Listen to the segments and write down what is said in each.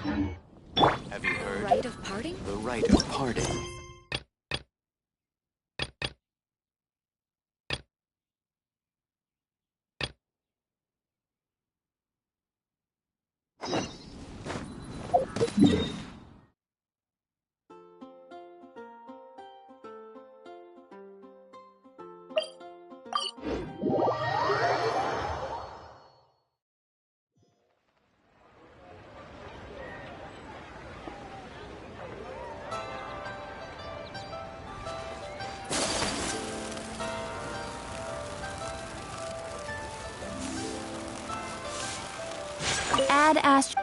Have you heard? Rite of parting? The rite of parting. Add Ast.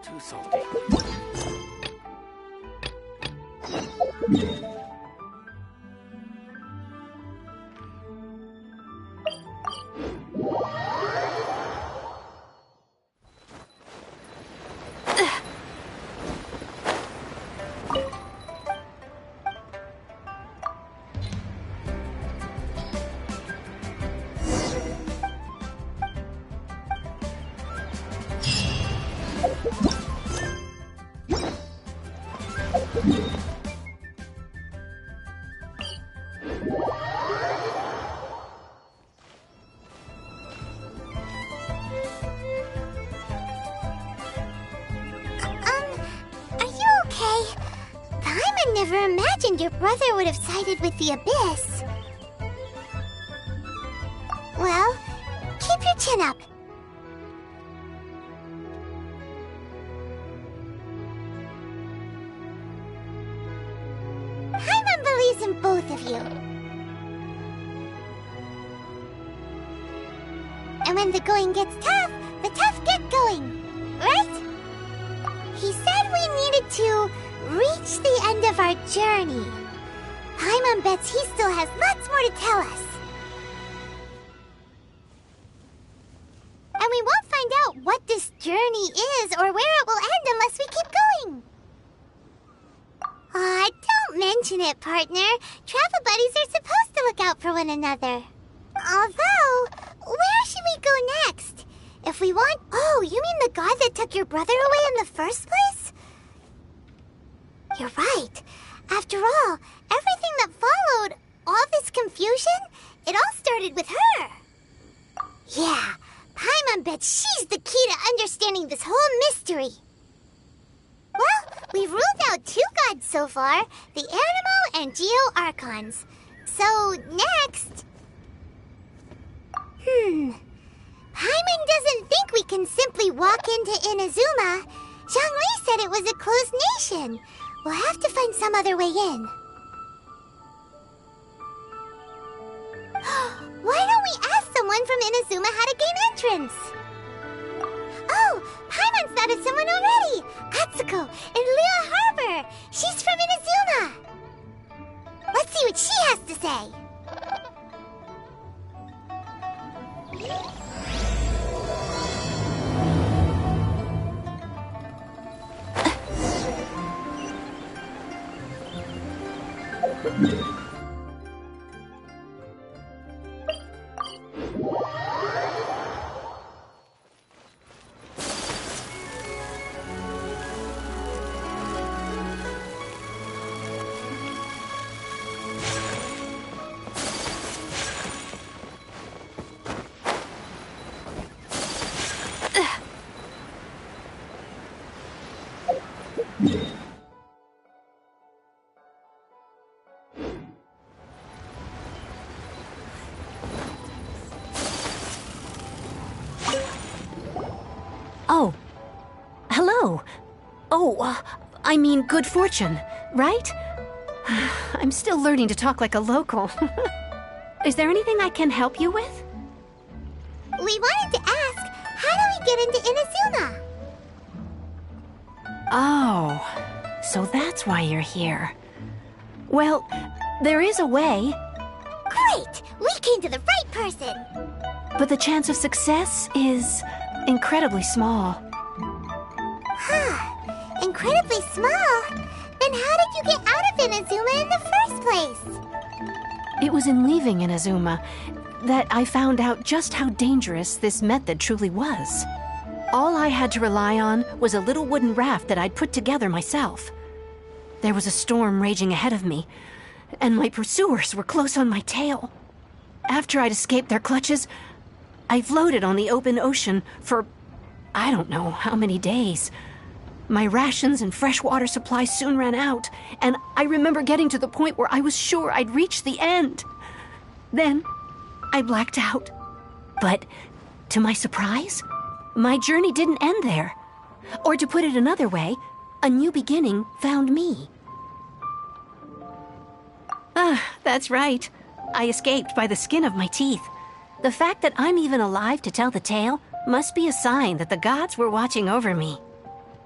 Too salty. Are you okay? Paimon never imagined your brother would have sided with the Abyss. Well, keep your chin up. Paimon believes in both of you. And when the going gets tough, the tough get going, right? He said we needed to reach the end of our journey. Paimon bets he still has lots more to tell us. And we won't find out what this journey is or where it will end unless we keep going. Aw, don't mention it, partner. Travel buddies are supposed to look out for one another. Although, where should we go next? If we want... Oh, you mean the god that took your brother away in the first place? You're right. After all, everything that followed, all this confusion, it all started with her. Yeah, Paimon bets she's the key to understanding this whole mystery. Well, we've ruled out two gods so far, the Animo and Geo Archons. So, next... Paimon doesn't think we can simply walk into Inazuma. Zhongli said it was a closed nation. We'll have to find some other way in. Why don't we ask someone from Inazuma how to gain entrance? Oh, Paimon's thought of someone already! Atsuko in Liyue Harbor! She's from Inazuma! Let's see what she has to say. Oh. Hello. Oh, I mean good fortune, right? I'm still learning to talk like a local. Is there anything I can help you with? We wanted to ask, how do we get into Inazuma? Oh, so that's why you're here. Well, there is a way. Great! We came to the right person! But the chance of success is incredibly small. Huh. Incredibly small? Then how did you get out of Inazuma in the first place? It was in leaving Inazuma that I found out just how dangerous this method truly was. All I had to rely on was a little wooden raft that I'd put together myself. There was a storm raging ahead of me, and my pursuers were close on my tail. After I'd escaped their clutches, I floated on the open ocean for I don't know how many days. My rations and fresh water supply soon ran out, and I remember getting to the point where I was sure I'd reached the end. Then, I blacked out. But, to my surprise, my journey didn't end there. Or to put it another way, a new beginning found me. That's right. I escaped by the skin of my teeth. The fact that I'm even alive to tell the tale must be a sign that the gods were watching over me.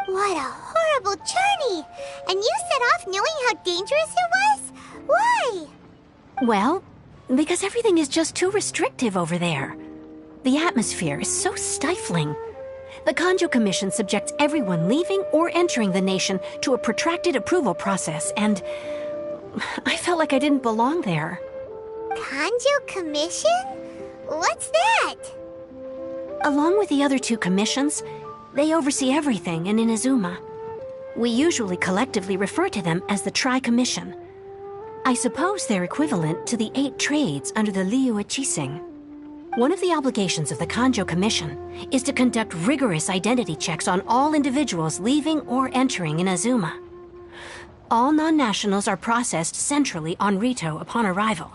What a horrible journey! And you set off knowing how dangerous it was? Why? Well, because everything is just too restrictive over there. The atmosphere is so stifling. The Kanjo Commission subjects everyone leaving or entering the nation to a protracted approval process, and I felt like I didn't belong there. Kanjo Commission? What's that? Along with the other two commissions, they oversee everything in Inazuma. We usually collectively refer to them as the Tri-Commission. I suppose they're equivalent to the 8 trades under the Liyue Chising. One of the obligations of the Kanjo Commission is to conduct rigorous identity checks on all individuals leaving or entering Inazuma. All non-nationals are processed centrally on Rito upon arrival.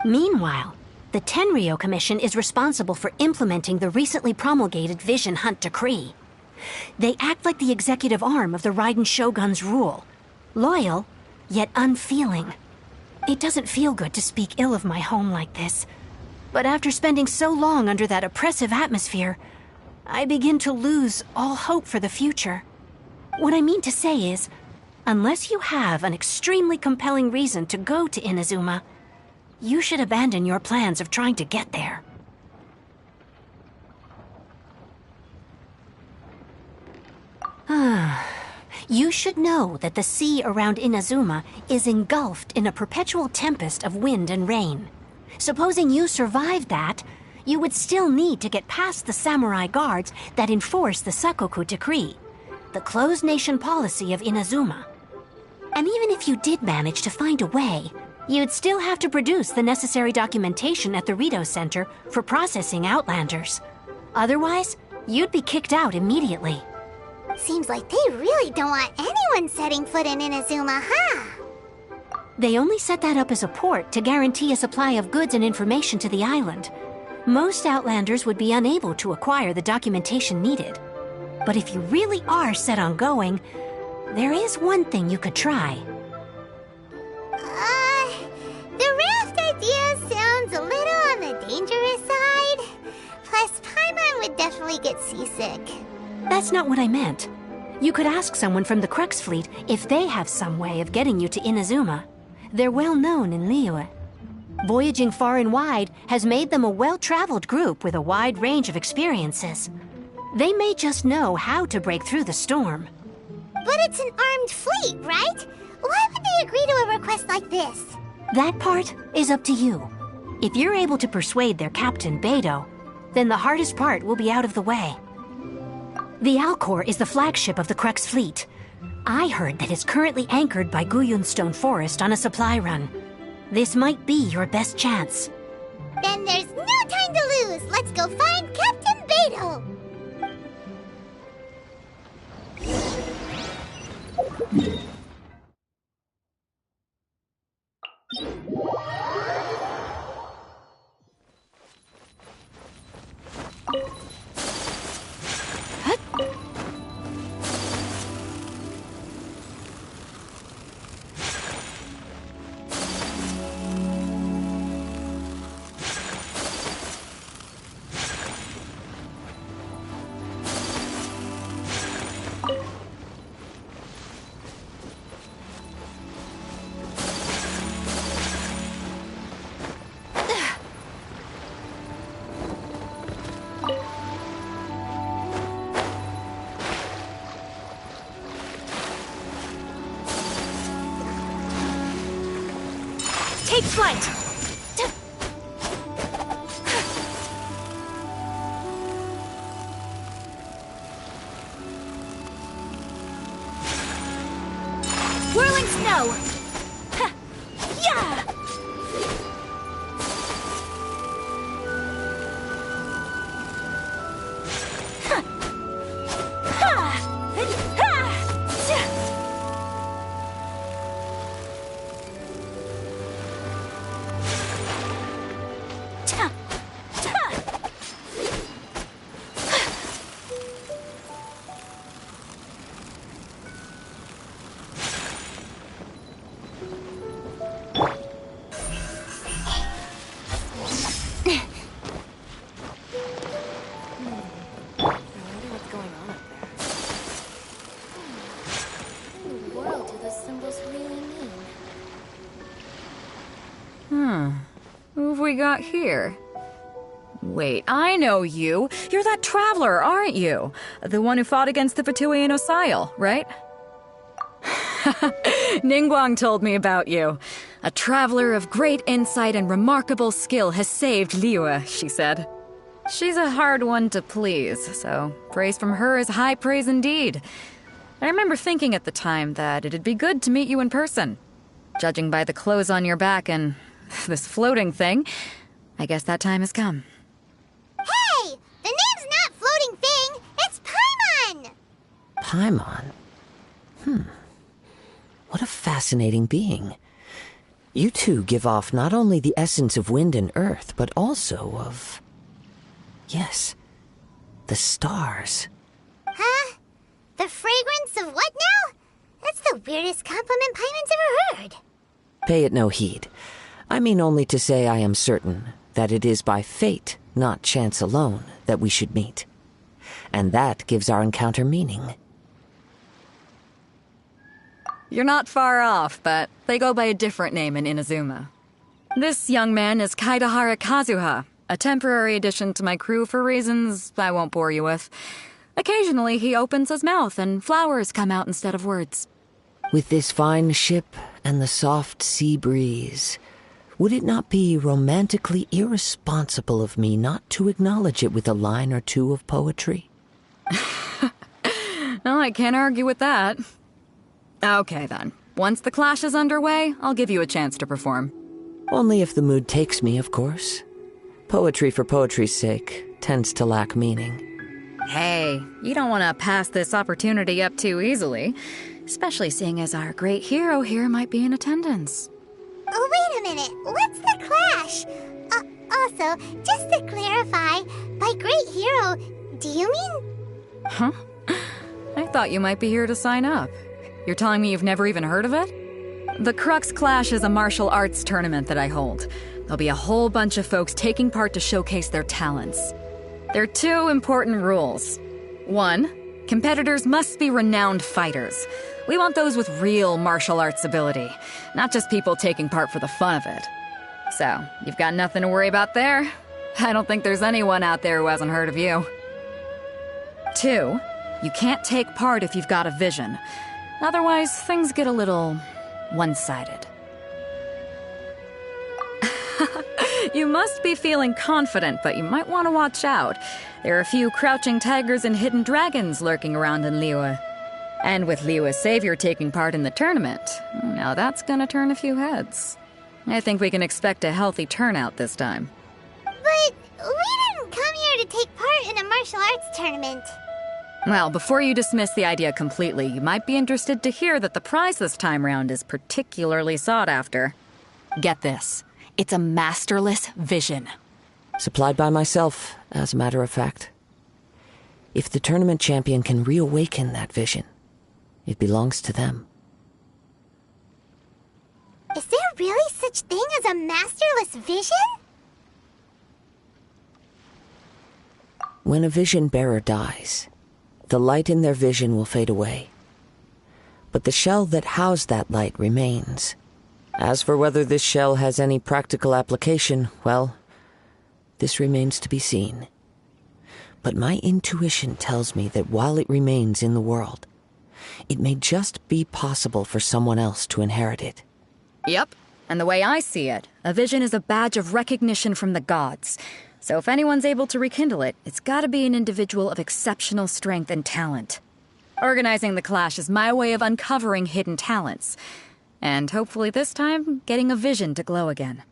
Meanwhile, the Tenryo Commission is responsible for implementing the recently promulgated Vision Hunt Decree. They act like the executive arm of the Raiden Shogun's rule. Loyal, yet unfeeling. It doesn't feel good to speak ill of my home like this. But after spending so long under that oppressive atmosphere, I begin to lose all hope for the future. What I mean to say is, unless you have an extremely compelling reason to go to Inazuma, you should abandon your plans of trying to get there. You should know that the sea around Inazuma is engulfed in a perpetual tempest of wind and rain. Supposing you survived that, you would still need to get past the samurai guards that enforce the Sakoku Decree, the closed nation policy of Inazuma. And even if you did manage to find a way, you'd still have to produce the necessary documentation at the Rito Center for processing Outlanders. Otherwise, you'd be kicked out immediately. Seems like they really don't want anyone setting foot in Inazuma, huh? They only set that up as a port to guarantee a supply of goods and information to the island. Most Outlanders would be unable to acquire the documentation needed. But if you really are set on going, there is one thing you could try. The raft idea sounds a little on the dangerous side. Plus, Paimon would definitely get seasick. That's not what I meant. You could ask someone from the Crux Fleet if they have some way of getting you to Inazuma. They're well known in Liyue. Voyaging far and wide has made them a well-traveled group with a wide range of experiences. They may just know how to break through the storm. But it's an armed fleet, right? Why would they agree to a request like this? That part is up to you. If you're able to persuade their captain, Beidou, then the hardest part will be out of the way. The Alcor is the flagship of the Crux fleet. I heard that it's currently anchored by Guyunstone Forest on a supply run. This might be your best chance. Then there's no time to lose. Let's go find Captain Beidou. Take flight! Whirling snow! Ha! Yeah! Ha! Ha! Ha! Who have we got here? Wait, I know you. You're that traveler, aren't you? The one who fought against the F2P Osile, right? Ningguang told me about you. A traveler of great insight and remarkable skill has saved Liyue, she said. She's a hard one to please, so praise from her is high praise indeed. I remember thinking at the time that it'd be good to meet you in person. Judging by the clothes on your back and this floating thing, I guess that time has come. Hey! The name's not Floating Thing, it's Paimon! Paimon? What a fascinating being. You two give off not only the essence of wind and earth, but also of... yes, the stars. Huh? The fragrance of what now? That's the weirdest compliment Paimon's ever heard. Pay it no heed. I mean only to say I am certain that it is by fate, not chance alone, that we should meet. And that gives our encounter meaning. You're not far off, but they go by a different name in Inazuma. This young man is Kaidahara Kazuha, a temporary addition to my crew for reasons I won't bore you with. Occasionally he opens his mouth and flowers come out instead of words. With this fine ship and the soft sea breeze, would it not be romantically irresponsible of me not to acknowledge it with a line or two of poetry? Well, I can't argue with that. Okay then. Once the clash is underway, I'll give you a chance to perform. Only if the mood takes me, of course. Poetry for poetry's sake tends to lack meaning. Hey, you don't want to pass this opportunity up too easily, especially seeing as our great hero here might be in attendance. Oh, wait a minute. What's the clash? Also, just to clarify, by great hero, do you mean... Huh? I thought you might be here to sign up. You're telling me you've never even heard of it? The Crux Clash is a martial arts tournament that I hold. There'll be a whole bunch of folks taking part to showcase their talents. There are two important rules. 1, competitors must be renowned fighters. We want those with real martial arts ability, not just people taking part for the fun of it. So, you've got nothing to worry about there. I don't think there's anyone out there who hasn't heard of you. 2, you can't take part if you've got a vision. Otherwise, things get a little one-sided. You must be feeling confident, but you might want to watch out. There are a few crouching tigers and hidden dragons lurking around in Liyue. And with Liyue's savior taking part in the tournament, now that's gonna turn a few heads. I think we can expect a healthy turnout this time. But we didn't come here to take part in a martial arts tournament. Well, before you dismiss the idea completely, you might be interested to hear that the prize this time round is particularly sought after. Get this. It's a masterless vision. Supplied by myself, as a matter of fact. If the tournament champion can reawaken that vision, it belongs to them. Is there really such thing as a masterless vision? When a vision bearer dies, the light in their vision will fade away. But the shell that housed that light remains. As for whether this shell has any practical application, well, this remains to be seen. But my intuition tells me that while it remains in the world, it may just be possible for someone else to inherit it. Yep. And the way I see it, a vision is a badge of recognition from the gods. So if anyone's able to rekindle it, it's gotta be an individual of exceptional strength and talent. Organizing the clash is my way of uncovering hidden talents. And hopefully this time, getting a vision to glow again.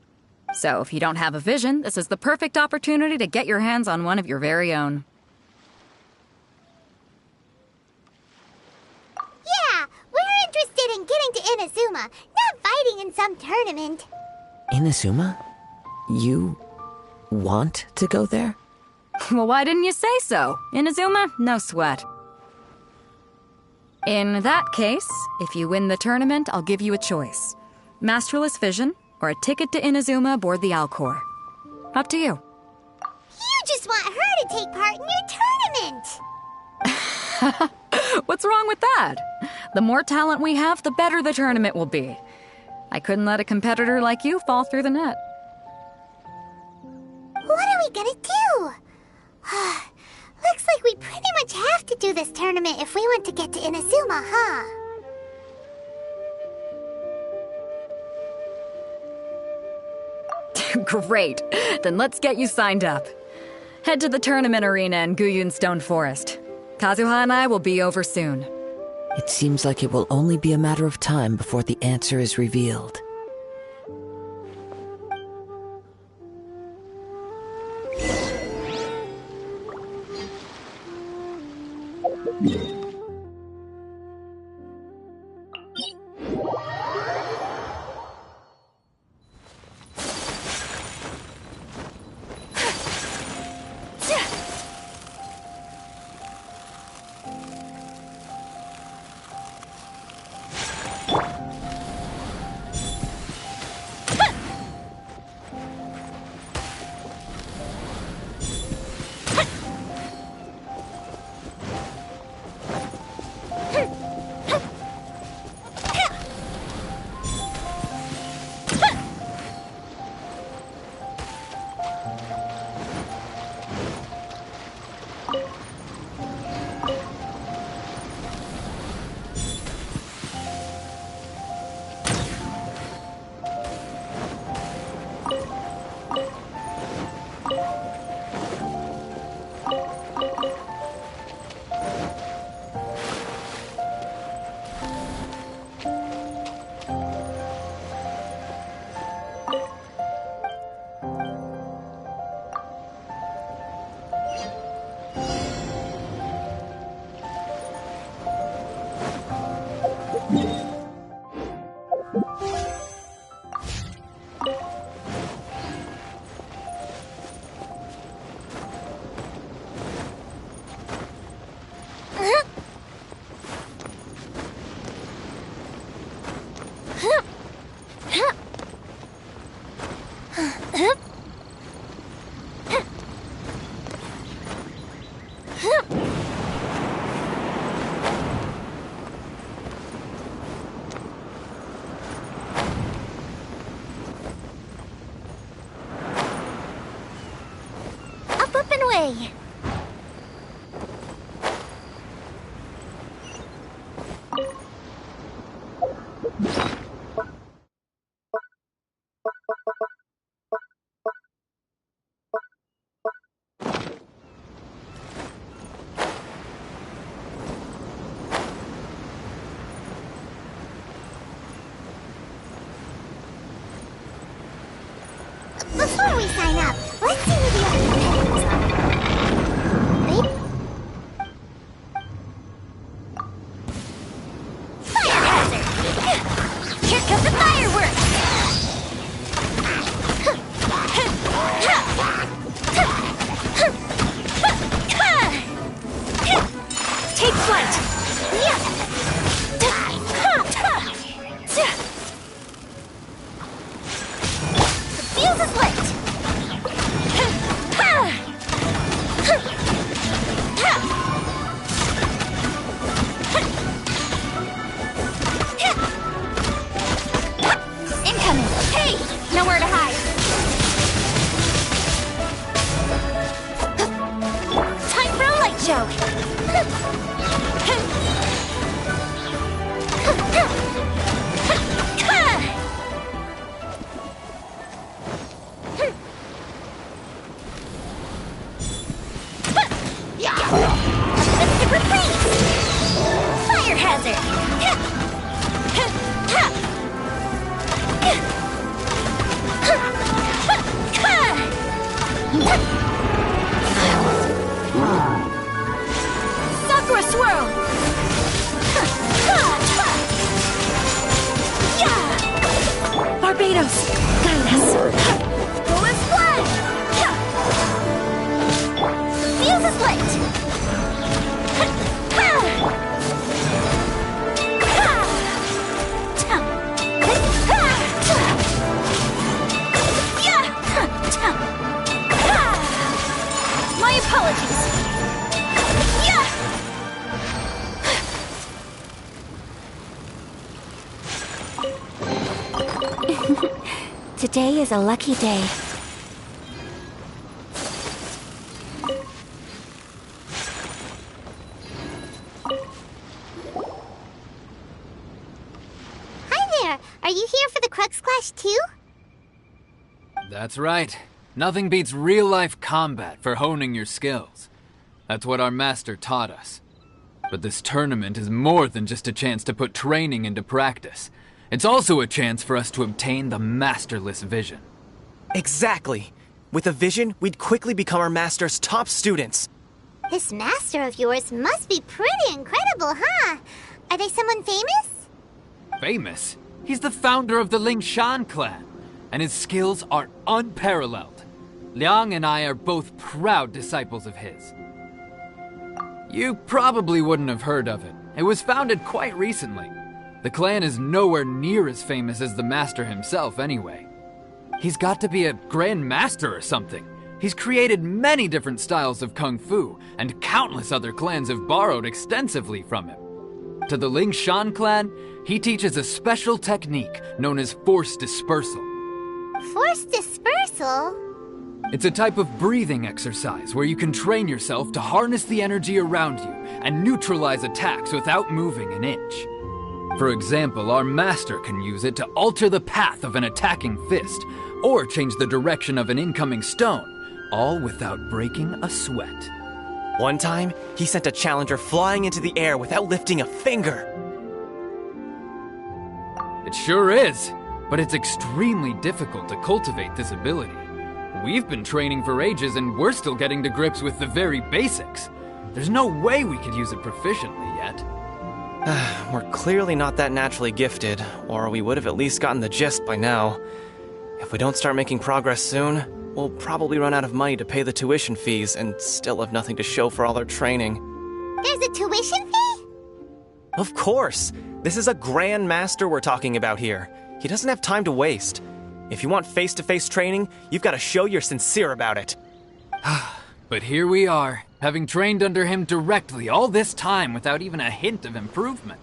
So if you don't have a vision, this is the perfect opportunity to get your hands on one of your very own. Yeah, we're interested in getting to Inazuma, not fighting in some tournament. Inazuma? You want to go there? Well, why didn't you say so? Inazuma? No sweat. In that case, if you win the tournament, I'll give you a choice. Masterless Vision, or a ticket to Inazuma aboard the Alcor. Up to you. You just want her to take part in your tournament. What's wrong with that? The more talent we have, the better the tournament will be. I couldn't let a competitor like you fall through the net. What are we gonna do? Looks like we pretty much have to do this tournament if we want to get to Inazuma, huh? Great. Then let's get you signed up. Head to the tournament arena in Guyun Stone Forest. Kazuha and I will be over soon. It seems like it will only be a matter of time before the answer is revealed. Up and away. before we sign up, let's see who the other competitors are. Fire hazard! Here comes the fireworks! Take flight! The fuse is lit! Incoming! Hey! Nowhere to hide! Time for a light show! Fire hazard! Sakura swirl! Barbados, guide us. Full splash! Fuse is lit! My apologies. Today is a lucky day. Hi there! Are you here for the Crux Clash too? That's right. Nothing beats real-life combat for honing your skills. That's what our master taught us. But this tournament is more than just a chance to put training into practice. It's also a chance for us to obtain the masterless vision. Exactly. With a vision, we'd quickly become our master's top students. This master of yours must be pretty incredible, huh? Are they someone famous? Famous? He's the founder of the Lingshan clan, and his skills are unparalleled. Liang and I are both proud disciples of his. You probably wouldn't have heard of it. It was founded quite recently. The clan is nowhere near as famous as the master himself anyway. He's got to be a grand master or something. He's created many different styles of kung fu, and countless other clans have borrowed extensively from him. To the Lingshan clan, he teaches a special technique known as force dispersal. Force dispersal? It's a type of breathing exercise where you can train yourself to harness the energy around you and neutralize attacks without moving an inch. For example, our master can use it to alter the path of an attacking fist, or change the direction of an incoming stone, all without breaking a sweat. One time, he sent a challenger flying into the air without lifting a finger. It sure is, but it's extremely difficult to cultivate this ability. We've been training for ages and we're still getting to grips with the very basics. There's no way we could use it proficiently yet. We're clearly not that naturally gifted, or we would have at least gotten the gist by now. If we don't start making progress soon, we'll probably run out of money to pay the tuition fees and still have nothing to show for all our training. There's a tuition fee? Of course! This is a grand master we're talking about here. He doesn't have time to waste. If you want face-to-face training, you've got to show you're sincere about it. But here we are, having trained under him directly all this time without even a hint of improvement.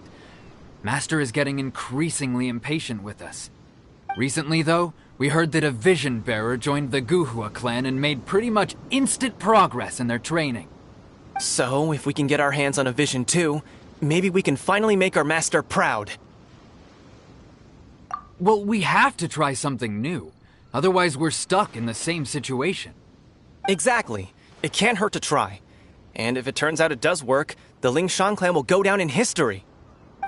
Master is getting increasingly impatient with us. Recently, though, we heard that a vision bearer joined the Guhua clan and made pretty much instant progress in their training. So, if we can get our hands on a vision too, maybe we can finally make our master proud. Well, we have to try something new. Otherwise, we're stuck in the same situation. Exactly. It can't hurt to try. And if it turns out it does work, the Lingshan clan will go down in history.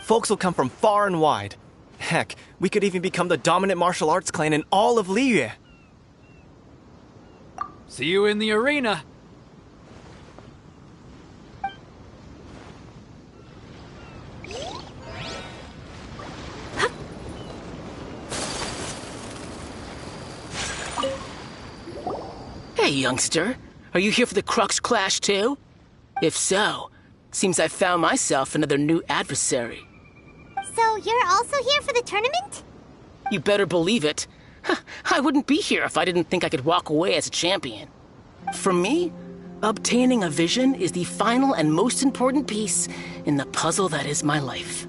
Folks will come from far and wide. Heck, we could even become the dominant martial arts clan in all of Liyue. See you in the arena. Hey, youngster. Are you here for the Crux Clash too? If so, seems I found myself another new adversary. So you're also here for the tournament? You better believe it. I wouldn't be here if I didn't think I could walk away as a champion. For me, obtaining a vision is the final and most important piece in the puzzle that is my life.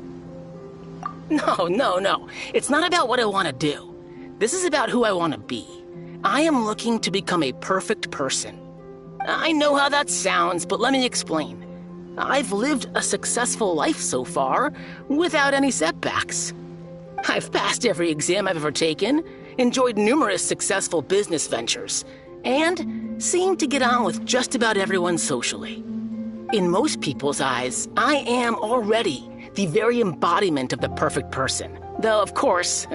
No. It's not about what I want to do. This is about who I want to be. I am looking to become a perfect person. I know how that sounds, but let me explain. I've lived a successful life so far, without any setbacks. I've passed every exam I've ever taken, enjoyed numerous successful business ventures, and seem to get on with just about everyone socially. In most people's eyes, I am already the very embodiment of the perfect person. Though, of course,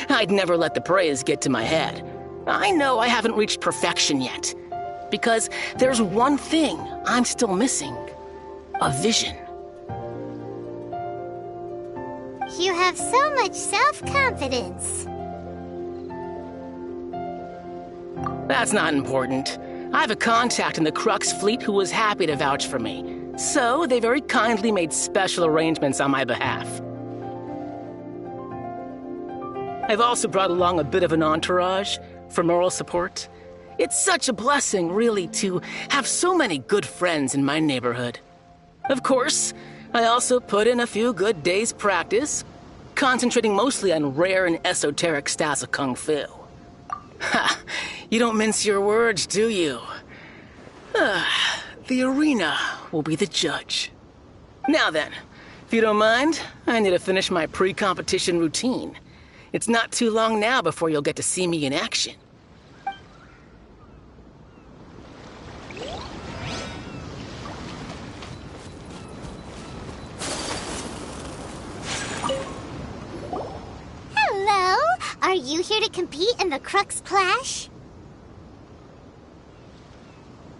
I'd never let the praise get to my head. I know I haven't reached perfection yet, because there's one thing I'm still missing. A vision. You have so much self-confidence. That's not important. I have a contact in the Crux fleet who was happy to vouch for me, so they very kindly made special arrangements on my behalf. I've also brought along a bit of an entourage for moral support. It's such a blessing, really, to have so many good friends in my neighborhood. Of course, I also put in a few good days' practice, concentrating mostly on rare and esoteric styles of Kung Fu. Ha! You don't mince your words, do you? The arena will be the judge. Now then, if you don't mind, I need to finish my pre-competition routine. It's not too long now before you'll get to see me in action. Hello? Are you here to compete in the Crux Clash?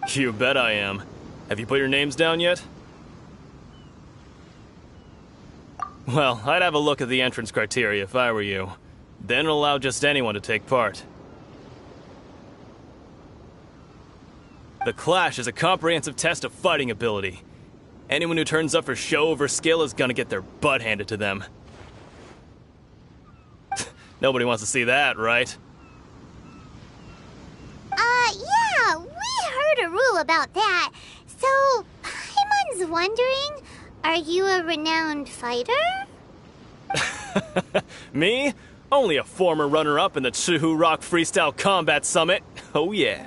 You bet I am. Have you put your names down yet? Well, I'd have a look at the entrance criteria if I were you. Then allow just anyone to take part. The Clash is a comprehensive test of fighting ability. Anyone who turns up for show over skill is gonna get their butt handed to them. Nobody wants to see that, right? Yeah, we heard a rule about that. So, Paimon's wondering, are you a renowned fighter? Me? Only a former runner-up in the Chihu Rock Freestyle Combat Summit. Oh yeah.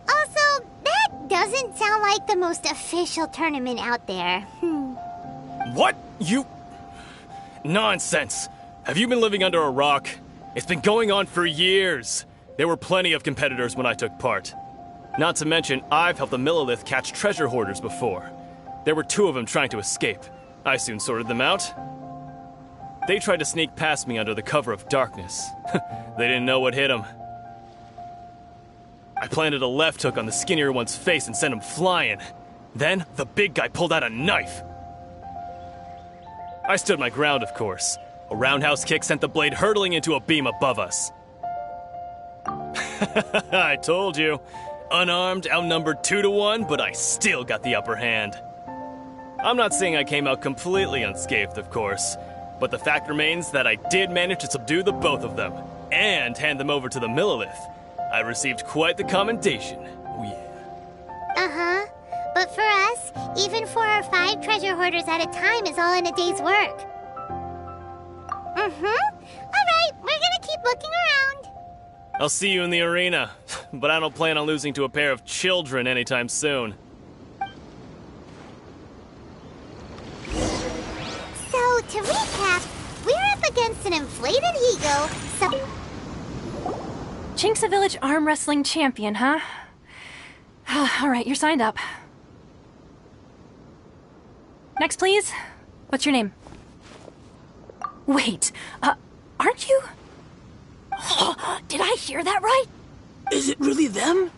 Also, that doesn't sound like the most official tournament out there. What? You... Nonsense. Have you been living under a rock? It's been going on for years. There were plenty of competitors when I took part. Not to mention, I've helped the Millilith catch treasure hoarders before. There were 2 of them trying to escape. I soon sorted them out. They tried to sneak past me under the cover of darkness. They didn't know what hit them. I planted a left hook on the skinnier one's face and sent him flying. Then, the big guy pulled out a knife. I stood my ground, of course. A roundhouse kick sent the blade hurtling into a beam above us. I told you. Unarmed, outnumbered 2-1, but I still got the upper hand. I'm not saying I came out completely unscathed, of course, but the fact remains that I did manage to subdue the both of them, and hand them over to the Millilith. I received quite the commendation. Oh yeah. But for us, even 4 or 5 treasure hoarders at a time is all in a day's work. Alright, we're gonna keep looking around. I'll see you in the arena, but I don't plan on losing to a pair of children anytime soon. So, to recap, we're up against an inflated ego, Jinxa Village arm wrestling champion, huh? Alright, you're signed up. Next, please. What's your name? Wait, aren't you? Did I hear that right? Is it really them?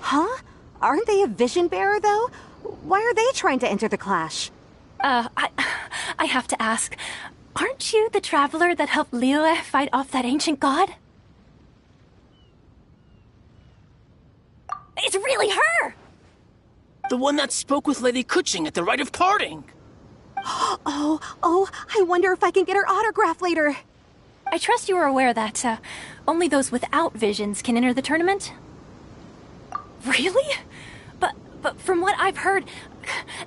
Huh? Aren't they a vision bearer, though? Why are they trying to enter the clash? I have to ask, aren't you the traveler that helped Liyue fight off that ancient god? It's really her! The one that spoke with Lady Kuching at the rite of parting. Oh, I wonder if I can get her autograph later. I trust you are aware that, only those without visions can enter the tournament? Really? But from what I've heard,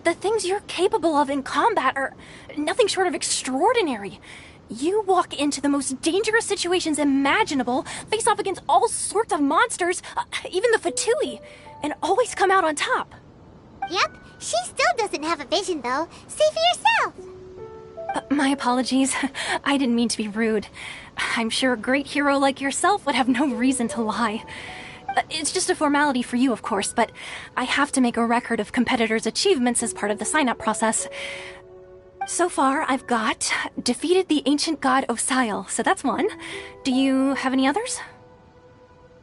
the things you're capable of in combat are nothing short of extraordinary. You walk into the most dangerous situations imaginable, face off against all sorts of monsters, even the Fatui, and always come out on top. Yep, she still doesn't have a vision, though. Say for yourself. My apologies. I didn't mean to be rude. I'm sure a great hero like yourself would have no reason to lie. It's just a formality for you, of course, but I have to make a record of competitors' achievements as part of the sign-up process. So far, I've got defeated the ancient god Osile, so that's one. Do you have any others?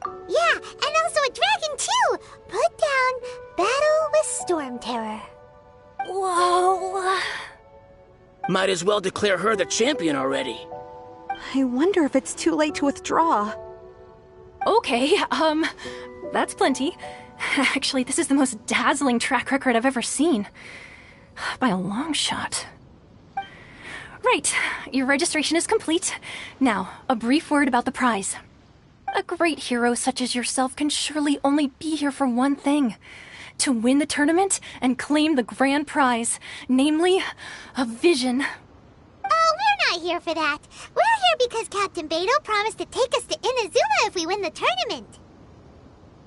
Yeah, and also a dragon, too! Put down Battle with Storm Terror. Whoa. Might as well declare her the champion already. I wonder if it's too late to withdraw. Okay, that's plenty. Actually, this is the most dazzling track record I've ever seen. By a long shot. Right, your registration is complete. Now, a brief word about the prize. A great hero such as yourself can surely only be here for one thing. To win the tournament and claim the grand prize, namely, a vision. Oh, we're not here for that. We're here because Captain Beidou promised to take us to Inazuma if we win the tournament.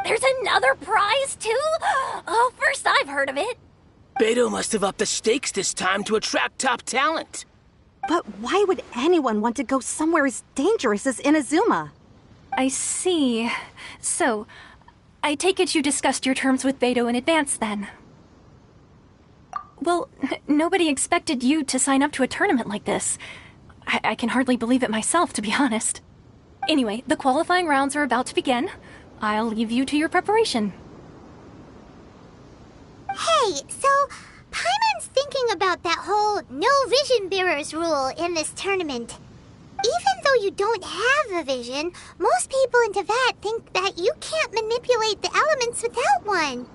There's another prize, too? Oh, first I've heard of it. Beidou must have upped the stakes this time to attract top talent. But why would anyone want to go somewhere as dangerous as Inazuma? I see. So, I take it you discussed your terms with Beidou in advance, then? Well, nobody expected you to sign up to a tournament like this. I can hardly believe it myself, to be honest. Anyway, the qualifying rounds are about to begin. I'll leave you to your preparation. Hey, so Paimon's thinking about that whole no vision bearers rule in this tournament. Even though you don't have a vision, most people in Teyvat think that you can't manipulate the elements without one.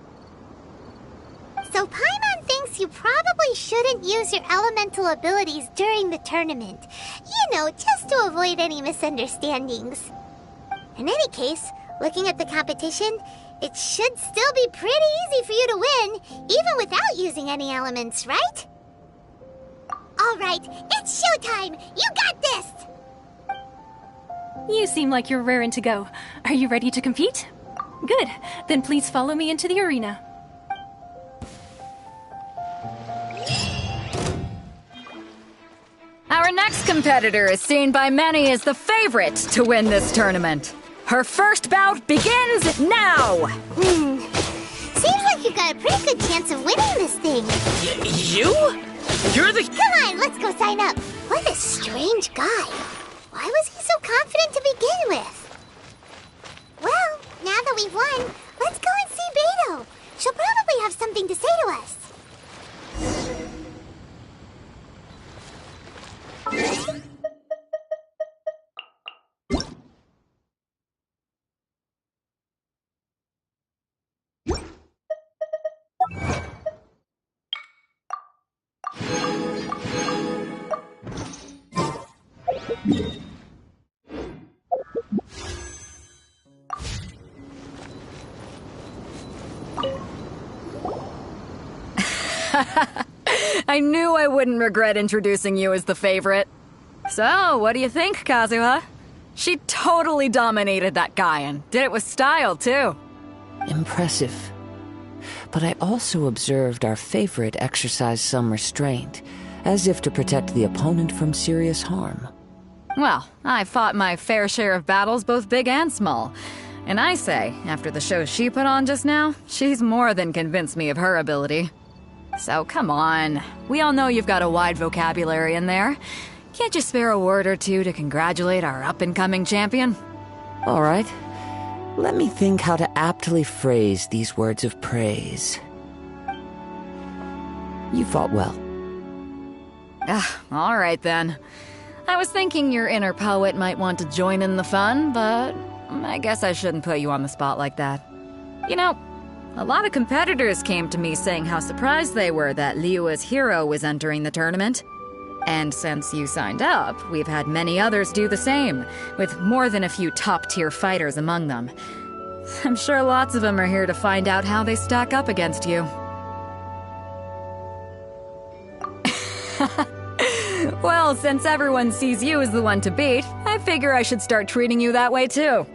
So Paimon thinks you probably shouldn't use your elemental abilities during the tournament. You know, just to avoid any misunderstandings. In any case, looking at the competition, it should still be pretty easy for you to win, even without using any elements, right? Alright, it's showtime! You got this! You seem like you're raring to go. Are you ready to compete? Good. Then please follow me into the arena. Our next competitor is seen by many as the favorite to win this tournament. Her first bout begins now! Seems like you got a pretty good chance of winning this thing. You? You're the... Come on, let's go sign up. What a strange guy. Why was he so confident to begin with? Well, now that we've won, let's go and see Beidou. She'll probably have something to say to us. I knew I wouldn't regret introducing you as the favorite. So, what do you think, Kazuha? She totally dominated that guy and did it with style, too. Impressive. But I also observed our favorite exercise some restraint, as if to protect the opponent from serious harm. Well, I fought my fair share of battles, both big and small. And I say, after the show she put on just now, she's more than convinced me of her ability. So come on, we all know you've got a wide vocabulary in there. Can't you spare a word or two to congratulate our up-and-coming champion? All right, Let me think how to aptly phrase these words of praise. You fought well. All right then. I was thinking your inner poet might want to join in the fun, but I guess I shouldn't put you on the spot like that. You know, a lot of competitors came to me saying how surprised they were that Liyue's hero was entering the tournament. And since you signed up, we've had many others do the same, with more than a few top-tier fighters among them. I'm sure lots of them are here to find out how they stack up against you. Well, since everyone sees you as the one to beat, I figure I should start treating you that way too.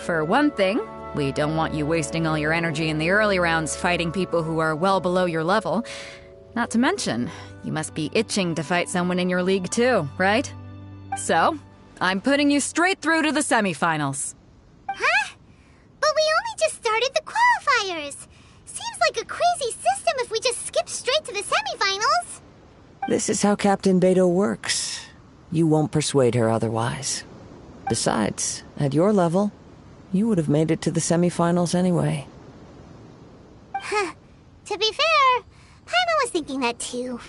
For one thing, we don't want you wasting all your energy in the early rounds fighting people who are well below your level. Not to mention, you must be itching to fight someone in your league too, right? So, I'm putting you straight through to the semifinals. Huh? But we only just started the qualifiers. Seems like a crazy system if we just skip straight to the semifinals. This is how Captain Beidou works. You won't persuade her otherwise. Besides, at your level, you would have made it to the semifinals anyway. Huh. To be fair, Paimon was thinking that too.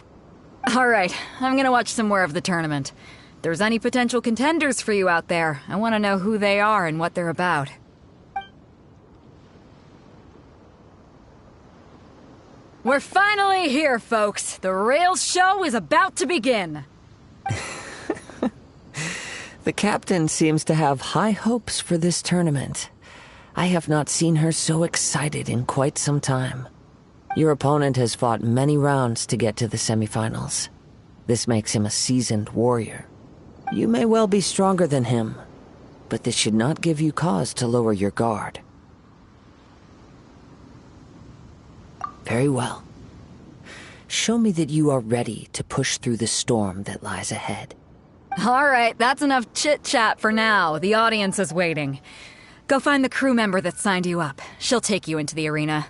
Alright, I'm gonna watch some more of the tournament. If there's any potential contenders for you out there, I want to know who they are and what they're about. We're finally here, folks. The real show is about to begin. The captain seems to have high hopes for this tournament. I have not seen her so excited in quite some time. Your opponent has fought many rounds to get to the semifinals. This makes him a seasoned warrior. You may well be stronger than him, but this should not give you cause to lower your guard. Very well. Show me that you are ready to push through the storm that lies ahead. Alright, that's enough chit-chat for now. The audience is waiting. Go find the crew member that signed you up. She'll take you into the arena.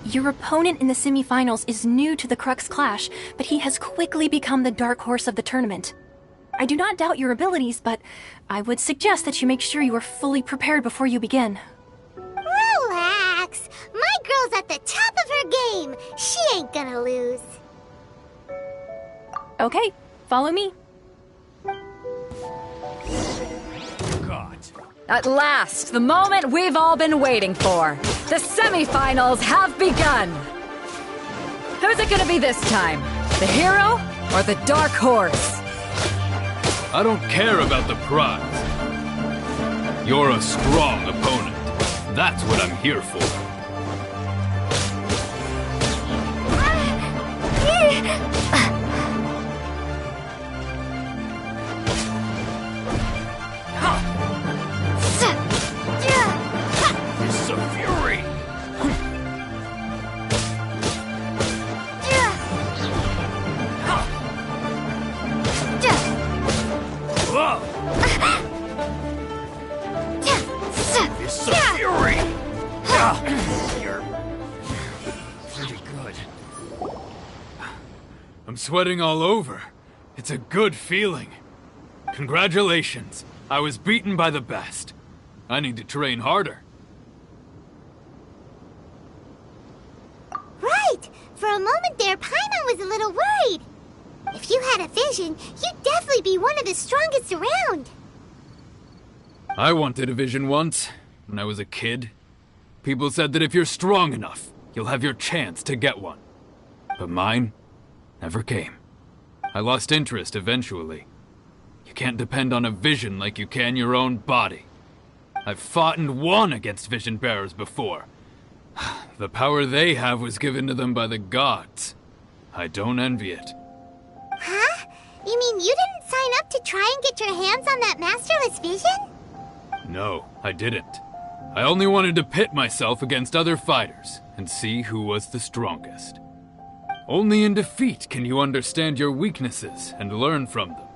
Your opponent in the semifinals is new to the Crux Clash, but he has quickly become the dark horse of the tournament. I do not doubt your abilities, but I would suggest that you make sure you are fully prepared before you begin. Relax. My girl's at the top of her game. She ain't gonna lose. Okay, follow me. At last, the moment we've all been waiting for. The semifinals have begun. Who's it gonna be this time? The hero or the dark horse? I don't care about the prize. You're a strong opponent. That's what I'm here for. This is a fury! This is a fury! You're pretty good. I'm sweating all over. It's a good feeling. Congratulations. I was beaten by the best. I need to train harder. Right. For a moment there, Paimon was a little worried. If you had a vision, you'd definitely be one of the strongest around. I wanted a vision once, when I was a kid. People said that if you're strong enough, you'll have your chance to get one. But mine never came. I lost interest eventually. You can't depend on a vision like you can your own body. I've fought and won against vision bearers before. The power they have was given to them by the gods. I don't envy it. Huh? You mean you didn't sign up to try and get your hands on that masterless vision? No, I didn't. I only wanted to pit myself against other fighters and see who was the strongest. Only in defeat can you understand your weaknesses and learn from them.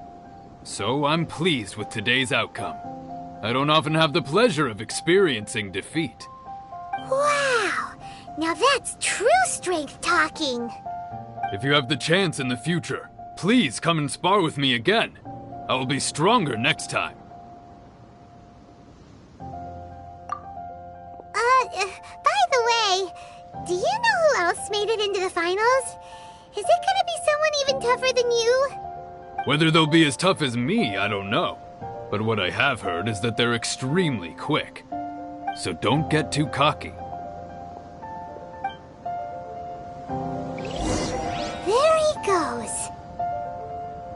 So I'm pleased with today's outcome. I don't often have the pleasure of experiencing defeat. Wow! Now that's true strength talking. If you have the chance in the future, please come and spar with me again. I will be stronger next time. By the way, do you know who else made it into the finals? Is it gonna be someone even tougher than you? Whether they'll be as tough as me, I don't know. But what I have heard is that they're extremely quick. So don't get too cocky. There he goes.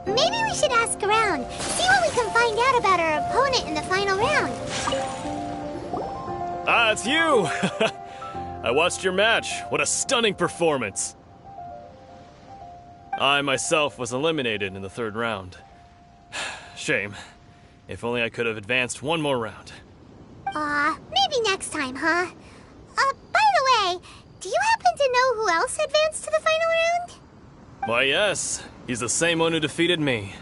Maybe we should ask around, see what we can find out about our opponent in the final round. Ah, it's you! I watched your match. What a stunning performance. I myself was eliminated in the third round. Shame. If only I could have advanced one more round. Maybe next time, huh? By the way, do you happen to know who else advanced to the final round? Why, yes. He's the same one who defeated me.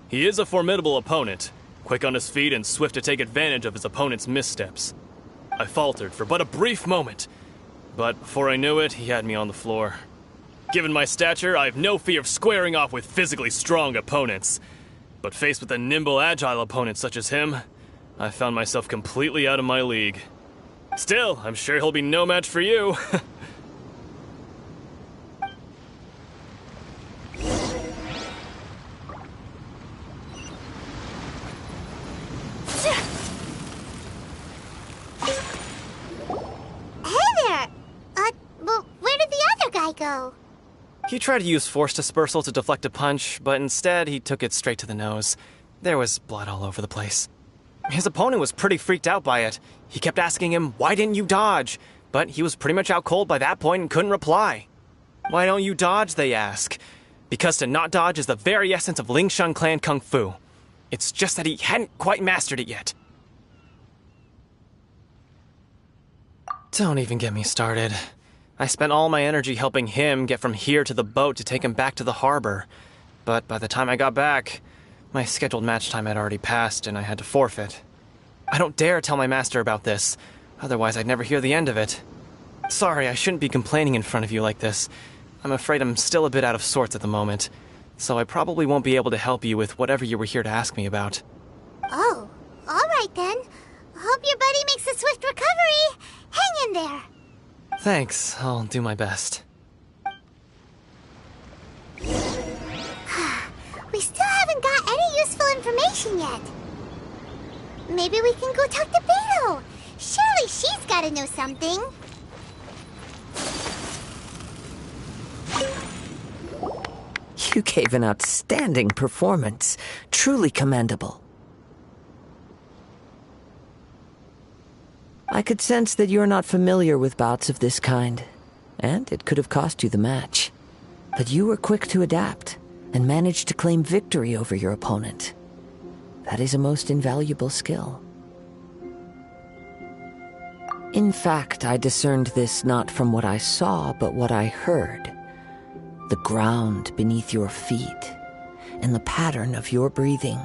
He is a formidable opponent, quick on his feet and swift to take advantage of his opponent's missteps. I faltered for but a brief moment, but before I knew it, he had me on the floor. Given my stature, I have no fear of squaring off with physically strong opponents. But faced with a nimble, agile opponent such as him, I found myself completely out of my league. Still, I'm sure he'll be no match for you. Go. He tried to use force dispersal to deflect a punch, but instead he took it straight to the nose. There was blood all over the place. His opponent was pretty freaked out by it. He kept asking him, "Why didn't you dodge?" But he was pretty much out cold by that point and couldn't reply. "Why don't you dodge?" they ask. Because to not dodge is the very essence of Lingshan clan kung fu. It's just that he hadn't quite mastered it yet. Don't even get me started. I spent all my energy helping him get from here to the boat to take him back to the harbor. But by the time I got back, my scheduled match time had already passed and I had to forfeit. I don't dare tell my master about this, otherwise I'd never hear the end of it. Sorry, I shouldn't be complaining in front of you like this. I'm afraid I'm still a bit out of sorts at the moment, so I probably won't be able to help you with whatever you were here to ask me about. Oh, alright then. Hope your buddy makes a swift recovery. Hang in there. Thanks, I'll do my best. We still haven't got any useful information yet. Maybe we can go talk to Beidou. Surely she's gotta know something. You gave an outstanding performance. Truly commendable. I could sense that you're not familiar with bouts of this kind, and it could have cost you the match. But you were quick to adapt, and managed to claim victory over your opponent. That is a most invaluable skill. In fact, I discerned this not from what I saw, but what I heard. The ground beneath your feet, and the pattern of your breathing.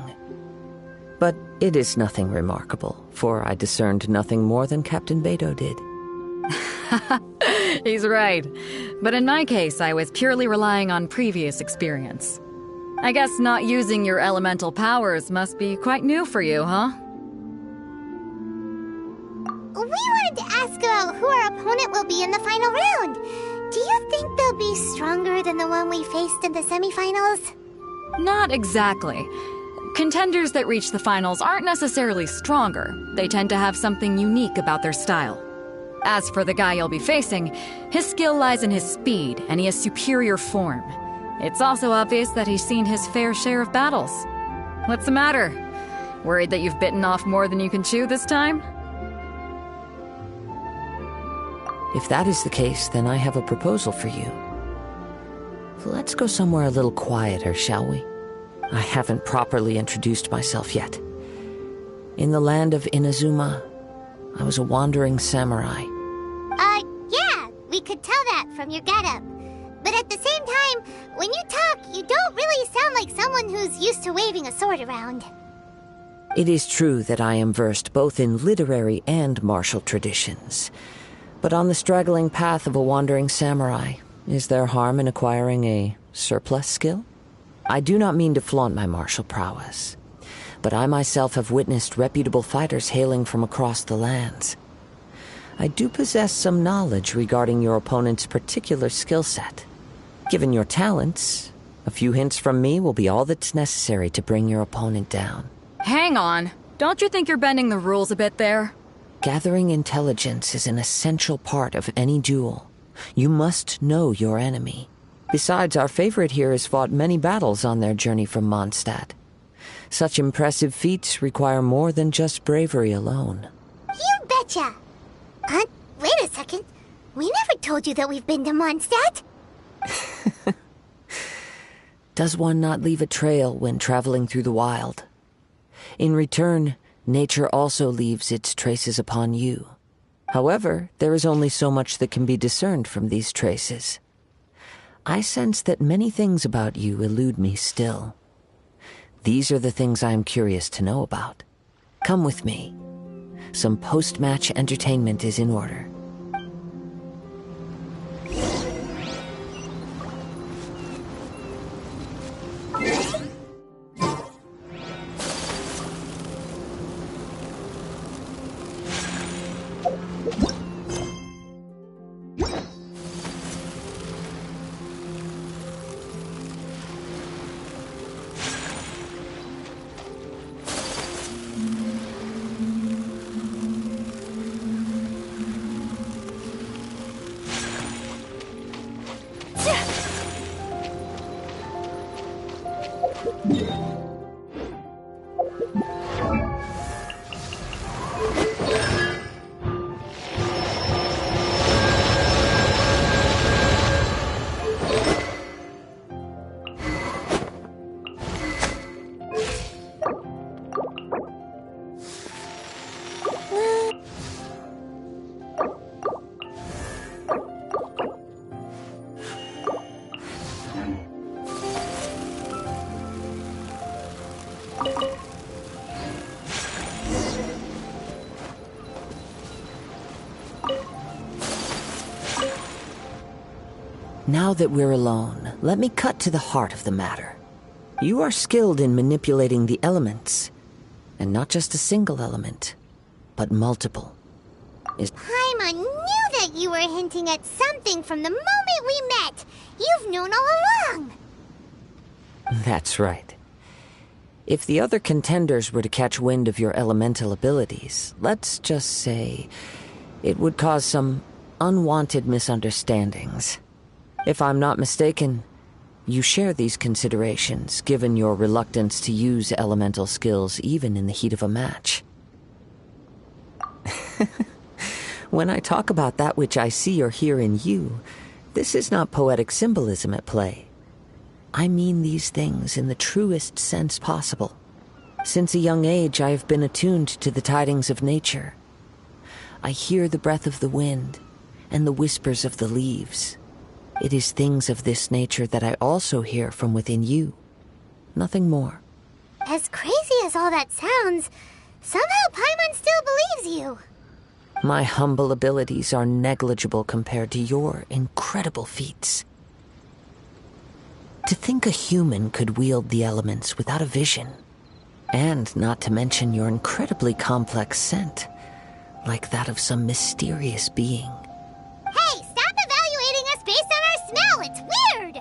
But it is nothing remarkable, for I discerned nothing more than Captain Beidou did. He's right. But in my case, I was purely relying on previous experience. I guess not using your elemental powers must be quite new for you, huh? We wanted to ask about who our opponent will be in the final round. Do you think they'll be stronger than the one we faced in the semifinals? Not exactly. Contenders that reach the finals aren't necessarily stronger. They tend to have something unique about their style. As for the guy you'll be facing, his skill lies in his speed, and he has superior form. It's also obvious that he's seen his fair share of battles. What's the matter? Worried that you've bitten off more than you can chew this time? If that is the case, then I have a proposal for you. Let's go somewhere a little quieter, shall we? I haven't properly introduced myself yet. In the land of Inazuma, I was a wandering samurai. Yeah, we could tell that from your getup. But at the same time, when you talk, you don't really sound like someone who's used to waving a sword around. It is true that I am versed both in literary and martial traditions. But on the straggling path of a wandering samurai, is there harm in acquiring a surplus skill? I do not mean to flaunt my martial prowess, but I myself have witnessed reputable fighters hailing from across the lands. I do possess some knowledge regarding your opponent's particular skill set. Given your talents, a few hints from me will be all that's necessary to bring your opponent down. Hang on. Don't you think you're bending the rules a bit there? Gathering intelligence is an essential part of any duel. You must know your enemy. Besides, our favorite here has fought many battles on their journey from Mondstadt. Such impressive feats require more than just bravery alone. You betcha! Wait a second. We never told you that we've been to Mondstadt. Does one not leave a trail when traveling through the wild? In return, nature also leaves its traces upon you. However, there is only so much that can be discerned from these traces. I sense that many things about you elude me still. These are the things I am curious to know about. Come with me. Some post-match entertainment is in order. Now that we're alone, let me cut to the heart of the matter. You are skilled in manipulating the elements, and not just a single element, but multiple. Paimon knew that you were hinting at something from the moment we met. You've known all along. That's right. If the other contenders were to catch wind of your elemental abilities, let's just say it would cause some unwanted misunderstandings. If I'm not mistaken, you share these considerations, given your reluctance to use elemental skills even in the heat of a match. When I talk about that which I see or hear in you, this is not poetic symbolism at play. I mean these things in the truest sense possible. Since a young age, I have been attuned to the tidings of nature. I hear the breath of the wind and the whispers of the leaves. It is things of this nature that I also hear from within you. Nothing more. As crazy as all that sounds, somehow Paimon still believes you. My humble abilities are negligible compared to your incredible feats. To think a human could wield the elements without a vision, and not to mention your incredibly complex scent, like that of some mysterious being. Hey, stop evaluating us based on our smell! It's weird!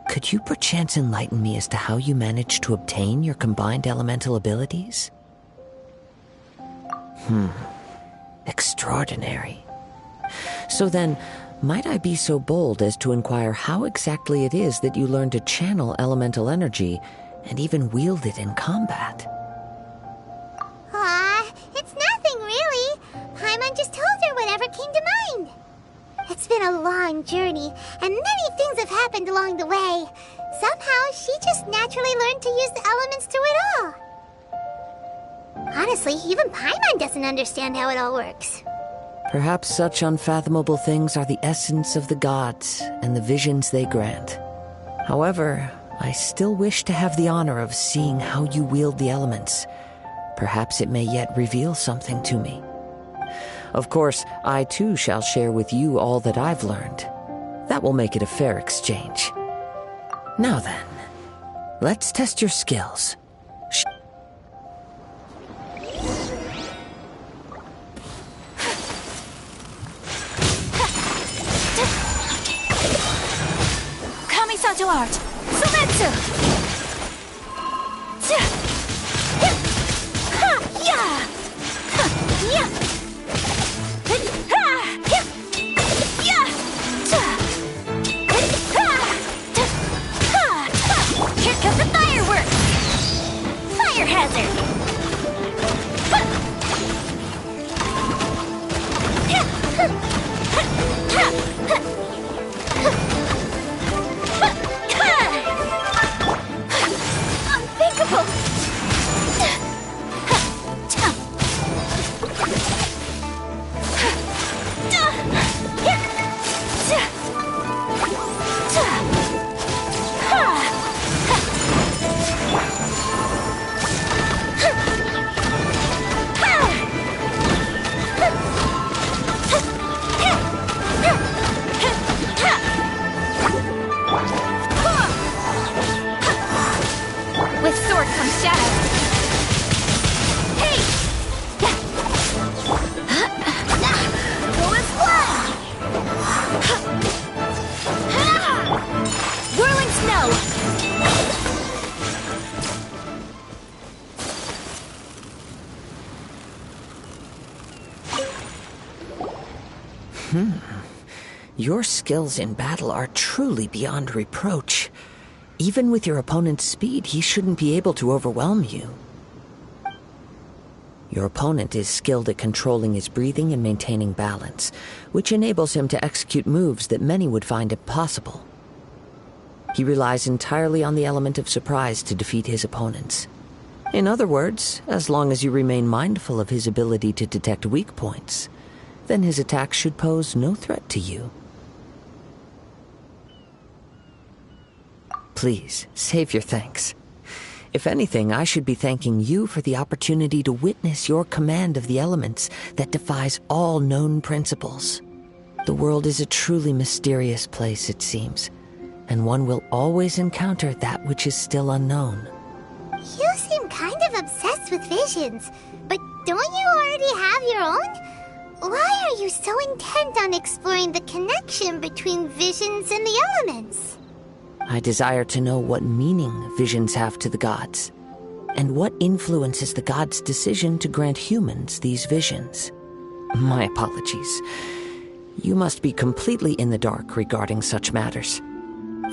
Could you perchance enlighten me as to how you managed to obtain your combined elemental abilities? Extraordinary. So then, might I be so bold as to inquire how exactly it is that you learn to channel elemental energy and even wield it in combat? It's nothing really. Paimon just told her whatever came to mind. It's been a long journey, and many things have happened along the way. Somehow, she just naturally learned to use the elements through it all. Honestly, even Paimon doesn't understand how it all works. Perhaps such unfathomable things are the essence of the gods and the visions they grant. However, I still wish to have the honor of seeing how you wield the elements. Perhaps it may yet reveal something to me. Of course, I too shall share with you all that I've learned. That will make it a fair exchange. Now then, let's test your skills. Kamisato art! Sumetsu! Here comes the fireworks! Fire hazard! Unthinkable! With sword comes shadow. Hey! Go and fly! Whirling snow! Your skills in battle are truly beyond reproach. Even with your opponent's speed, he shouldn't be able to overwhelm you. Your opponent is skilled at controlling his breathing and maintaining balance, which enables him to execute moves that many would find impossible. He relies entirely on the element of surprise to defeat his opponents. In other words, as long as you remain mindful of his ability to detect weak points, then his attacks should pose no threat to you. Please, save your thanks. If anything, I should be thanking you for the opportunity to witness your command of the elements that defies all known principles. The world is a truly mysterious place, it seems, and one will always encounter that which is still unknown. You seem kind of obsessed with visions, but don't you already have your own? Why are you so intent on exploring the connection between visions and the elements? I desire to know what meaning visions have to the gods, and what influences the gods' decision to grant humans these visions. My apologies. You must be completely in the dark regarding such matters.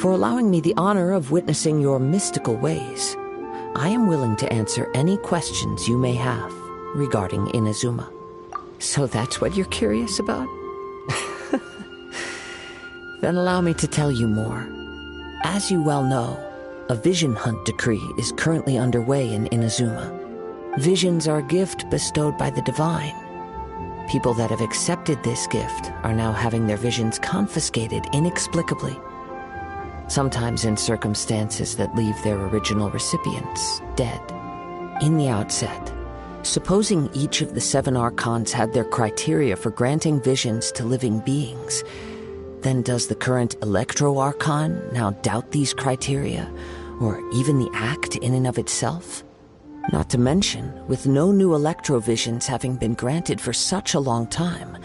For allowing me the honor of witnessing your mystical ways, I am willing to answer any questions you may have regarding Inazuma. So that's what you're curious about? Then allow me to tell you more. As you well know, a vision hunt decree is currently underway in Inazuma. Visions are a gift bestowed by the divine. People that have accepted this gift are now having their visions confiscated inexplicably. Sometimes in circumstances that leave their original recipients dead. In the outset, supposing each of the 7 archons had their criteria for granting visions to living beings, then does the current Electro Archon now doubt these criteria, or even the act in and of itself? Not to mention, with no new Electro visions having been granted for such a long time,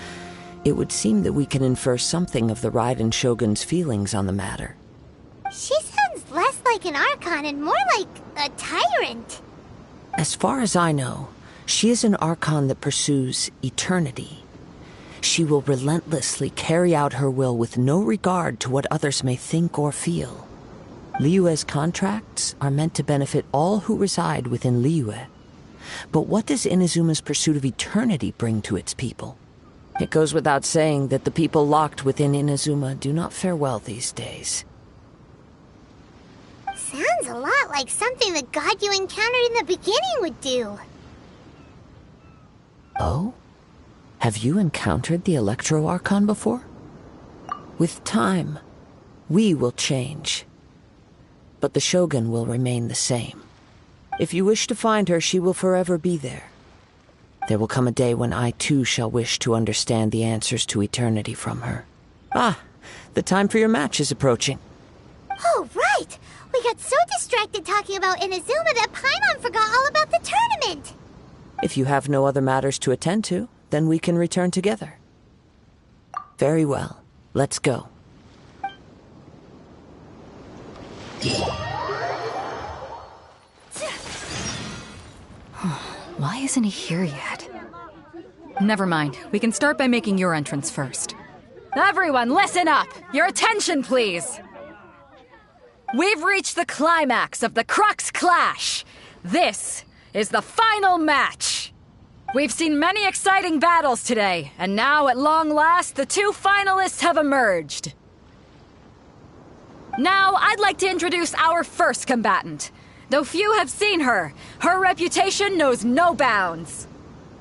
it would seem that we can infer something of the Raiden Shogun's feelings on the matter. She sounds less like an Archon and more like a tyrant. As far as I know, she is an Archon that pursues eternity. She will relentlessly carry out her will with no regard to what others may think or feel. Liyue's contracts are meant to benefit all who reside within Liyue. But what does Inazuma's pursuit of eternity bring to its people? It goes without saying that the people locked within Inazuma do not fare well these days. Sounds a lot like something the god you encountered in the beginning would do. Oh? Have you encountered the Electro Archon before? With time, we will change. But the Shogun will remain the same. If you wish to find her, she will forever be there. There will come a day when I too shall wish to understand the answers to eternity from her. Ah, the time for your match is approaching. Oh, right! We got so distracted talking about Inazuma that Paimon forgot all about the tournament! If you have no other matters to attend to, then we can return together. Very well. Let's go. Why isn't he here yet? Never mind. We can start by making your entrance first. Everyone, listen up! Your attention, please! We've reached the climax of the Crux Clash! This is the final match! We've seen many exciting battles today, and now, at long last, the two finalists have emerged. Now, I'd like to introduce our first combatant. Though few have seen her, her reputation knows no bounds.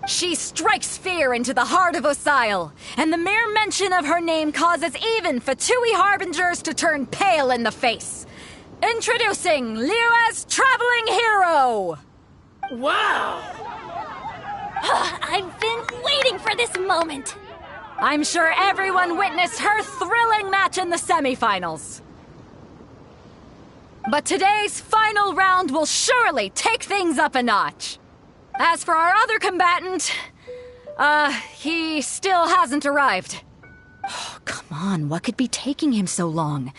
She strikes fear into the heart of Osile, and the mere mention of her name causes even Fatui Harbingers to turn pale in the face. Introducing Liyue's Traveling Hero! Wow! I've been waiting for this moment! I'm sure everyone witnessed her thrilling match in the semifinals. But today's final round will surely take things up a notch. As for our other combatant, he still hasn't arrived. Oh, come on, what could be taking him so long?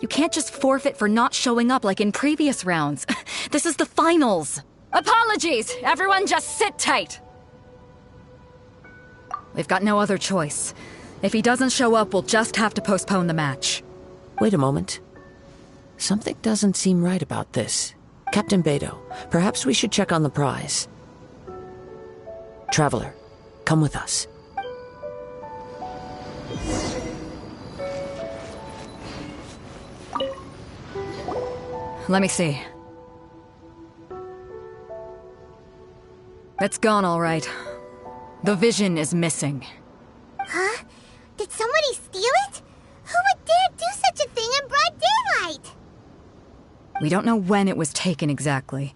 You can't just forfeit for not showing up like in previous rounds. This is the finals. Apologies, everyone just sit tight. We've got no other choice. If he doesn't show up, we'll just have to postpone the match. Wait a moment. Something doesn't seem right about this. Captain Beidou, perhaps we should check on the prize. Traveler, come with us. Let me see. It's gone, all right. The vision is missing. Huh? Did somebody steal it? Who would dare do such a thing in broad daylight? We don't know when it was taken exactly.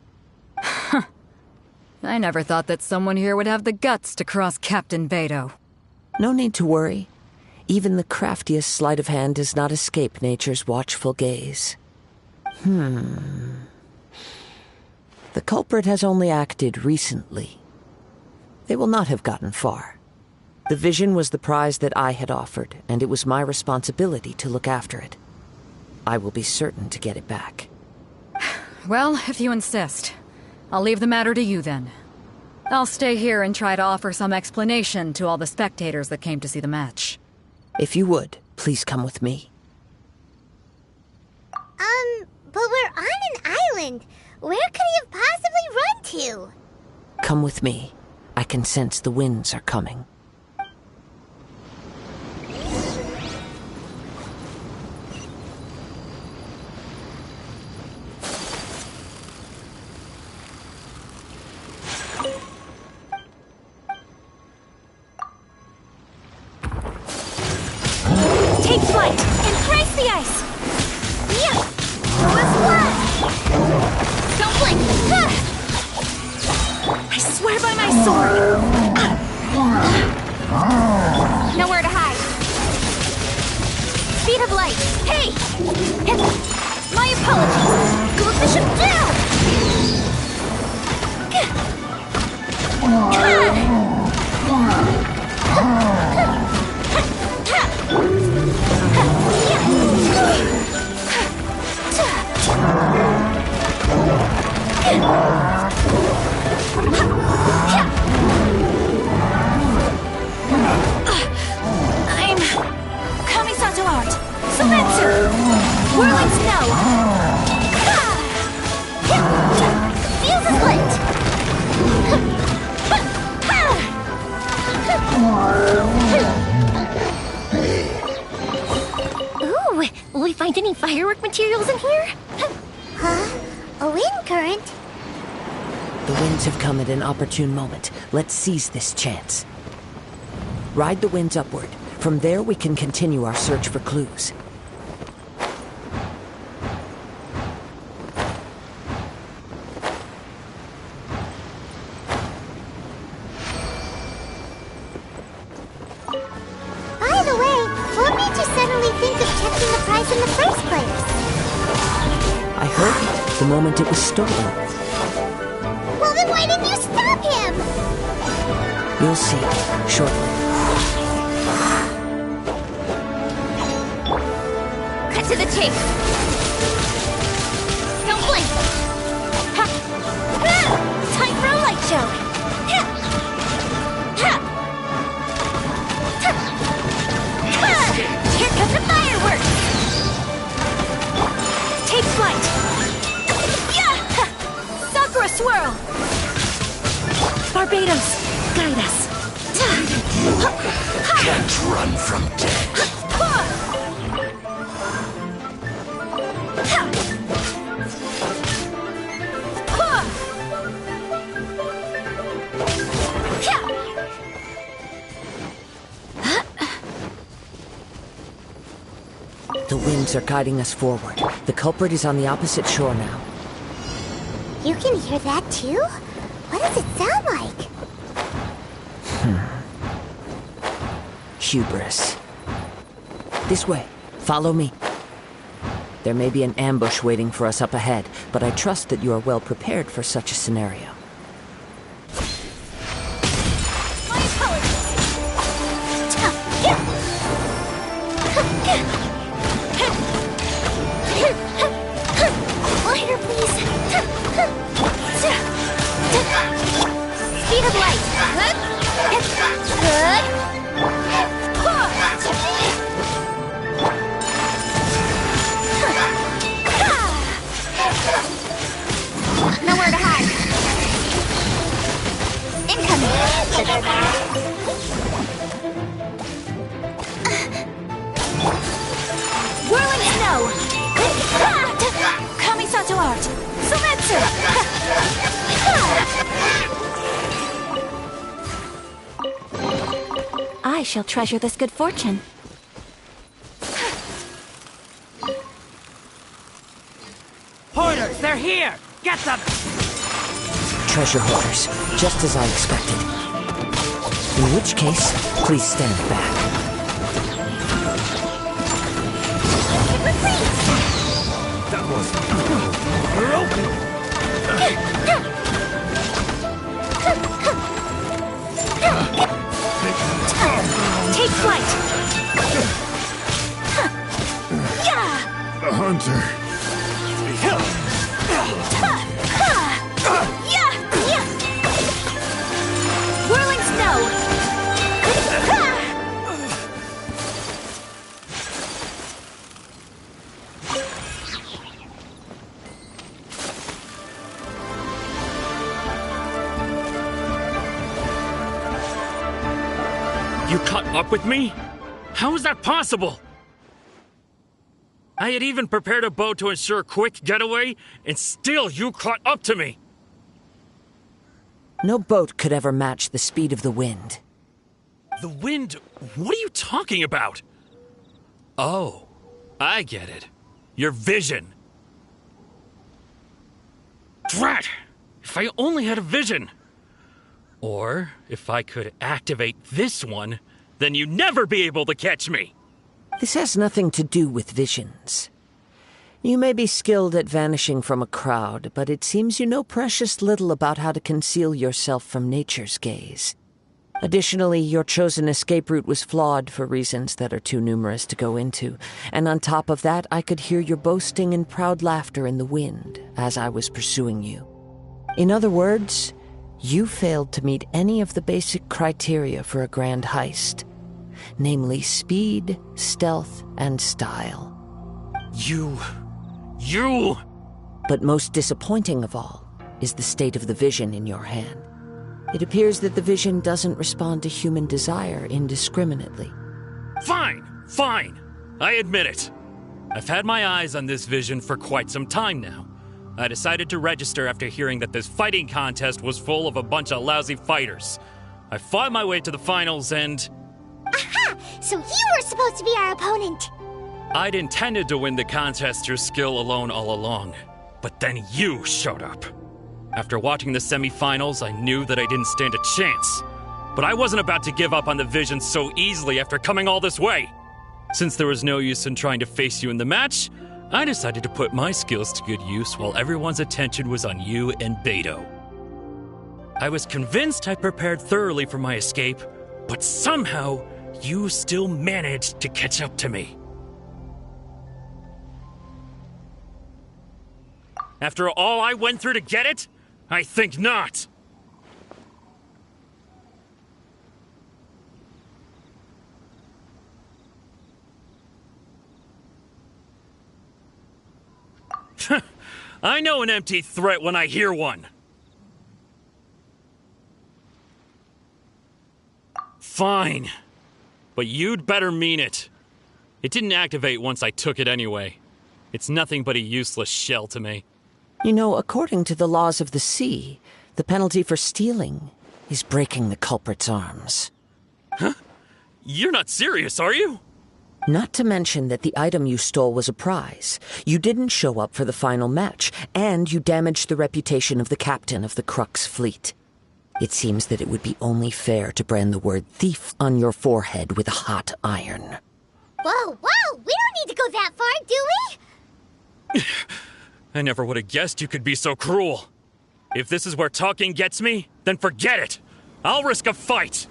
I never thought that someone here would have the guts to cross Captain Beidou. No need to worry. Even the craftiest sleight of hand does not escape nature's watchful gaze. The culprit has only acted recently. They will not have gotten far. The vision was the prize that I had offered, and it was my responsibility to look after it. I will be certain to get it back. Well, if you insist. I'll leave the matter to you then. I'll stay here and try to offer some explanation to all the spectators that came to see the match. If you would, please come with me. But we're on an island. Where could he have possibly run to? Come with me. I can sense the winds are coming. Take flight and grace the ice! Yeah! Don't blink! I swear by my sword! Nowhere to hide. Speed of light! Hey! My apologies! Coefficient I'm Kamisato art. Sumetsu! Whirling snow! Fuses lit! Ooh, will we find any firework materials in here? Huh? A wind current? The winds have come at an opportune moment. Let's seize this chance. Ride the winds upward. From there, we can continue our search for clues. Ninetails in the first place? I heard it the moment it was stolen. Well, then why didn't you stop him? You'll see shortly. Cut to the chase. Don't blink. Ha. Ha. Time for a light show. Ha. Ha. Ha. Ha. Here comes the fireworks. Take flight. Yeah. Ha. Sakura swirl. Barbados, guide us. Can't run from death. The winds are guiding us forward. The culprit is on the opposite shore now. You can hear that too? What does it sound like? Hubris. This way. Follow me. There may be an ambush waiting for us up ahead, but I trust that you are well prepared for such a scenario. Lighter, please. Speed of light. Good. Nowhere to hide. Incoming. Whirling snow. Kamisato art. Sumetsu. I shall treasure this good fortune. Hoarders, they're here! Get them! Treasure hoarders, just as I expected. In which case, please stand back. That was... We're open! Take flight. The hunter. Whirling snow. You caught up with me? How is that possible? I had even prepared a boat to ensure a quick getaway, and still you caught up to me! No boat could ever match the speed of the wind. The wind? What are you talking about? Oh, I get it. Your vision. Drat! If I only had a vision! Or, if I could activate this one, then you'd never be able to catch me! This has nothing to do with visions. You may be skilled at vanishing from a crowd, but it seems you know precious little about how to conceal yourself from nature's gaze. Additionally, your chosen escape route was flawed for reasons that are too numerous to go into, and on top of that, I could hear your boasting and proud laughter in the wind as I was pursuing you. In other words, you failed to meet any of the basic criteria for a grand heist, namely speed, stealth, and style. You... But most disappointing of all is the state of the vision in your hand. It appears that the vision doesn't respond to human desire indiscriminately. Fine. I admit it. I've had my eyes on this vision for quite some time now. I decided to register after hearing that this fighting contest was full of a bunch of lousy fighters. I fought my way to the finals and... Aha! So you were supposed to be our opponent! I'd intended to win the contest through skill alone all along. But then you showed up. After watching the semifinals, I knew that I didn't stand a chance. But I wasn't about to give up on the vision so easily after coming all this way. Since there was no use in trying to face you in the match, I decided to put my skills to good use while everyone's attention was on you and Beidou. I was convinced I prepared thoroughly for my escape, but somehow you still managed to catch up to me. After all I went through to get it? I think not. I know an empty threat when I hear one. Fine. But you'd better mean it. It didn't activate once I took it anyway. It's nothing but a useless shell to me. You know, according to the laws of the sea, the penalty for stealing is breaking the culprit's arms. Huh? You're not serious, are you? Not to mention that the item you stole was a prize. You didn't show up for the final match, and you damaged the reputation of the captain of the Crux fleet. It seems that it would be only fair to brand the word thief on your forehead with a hot iron. Whoa, whoa! We don't need to go that far, do we? I never would have guessed you could be so cruel. If this is where talking gets me, then forget it. I'll risk a fight.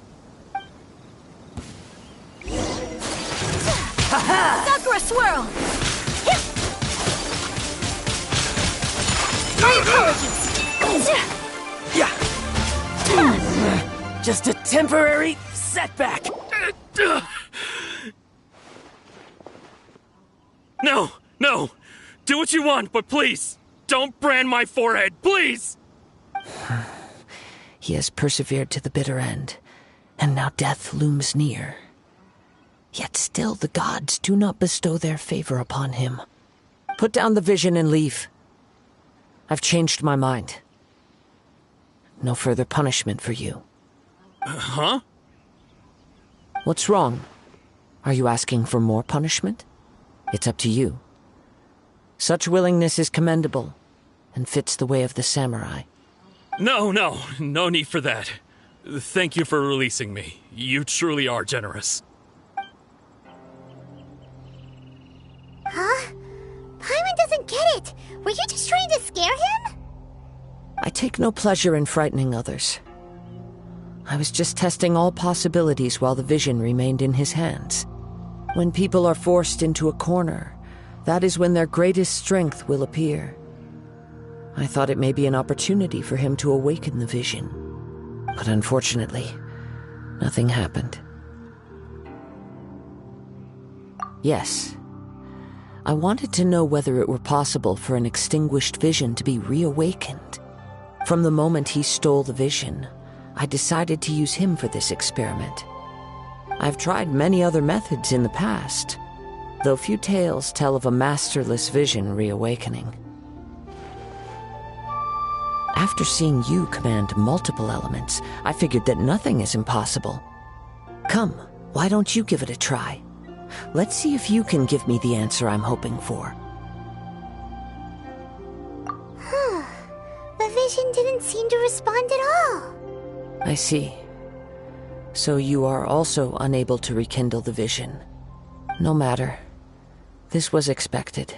Sakura swirl! Yeah. Just a temporary setback. No, no. Do what you want, but please, don't brand my forehead, please! He has persevered to the bitter end, and now death looms near. Yet still the gods do not bestow their favor upon him. Put down the vision and leave. I've changed my mind. No further punishment for you. Huh? What's wrong? Are you asking for more punishment? It's up to you. Such willingness is commendable, and fits the way of the samurai. No need for that. Thank you for releasing me. You truly are generous. Huh? Paimon doesn't get it. Were you just trying to scare him? I take no pleasure in frightening others. I was just testing all possibilities while the vision remained in his hands. When people are forced into a corner, that is when their greatest strength will appear. I thought it may be an opportunity for him to awaken the vision. But unfortunately, nothing happened. Yes. I wanted to know whether it were possible for an extinguished vision to be reawakened. From the moment he stole the vision, I decided to use him for this experiment. I've tried many other methods in the past, though few tales tell of a masterless vision reawakening. After seeing you command multiple elements, I figured that nothing is impossible. Come, why don't you give it a try? Let's see if you can give me the answer I'm hoping for. The vision didn't seem to respond at all. I see. So you are also unable to rekindle the vision. No matter. This was expected.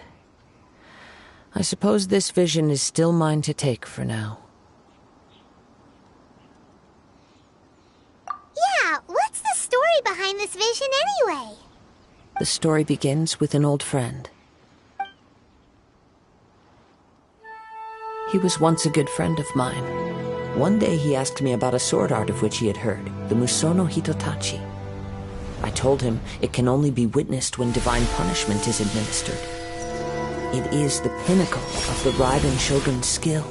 I suppose this vision is still mine to take for now. Yeah, what's the story behind this vision anyway? The story begins with an old friend. He was once a good friend of mine. One day he asked me about a sword art of which he had heard, the Musono Hitotachi. I told him it can only be witnessed when divine punishment is administered. It is the pinnacle of the Raiden Shogun's skill,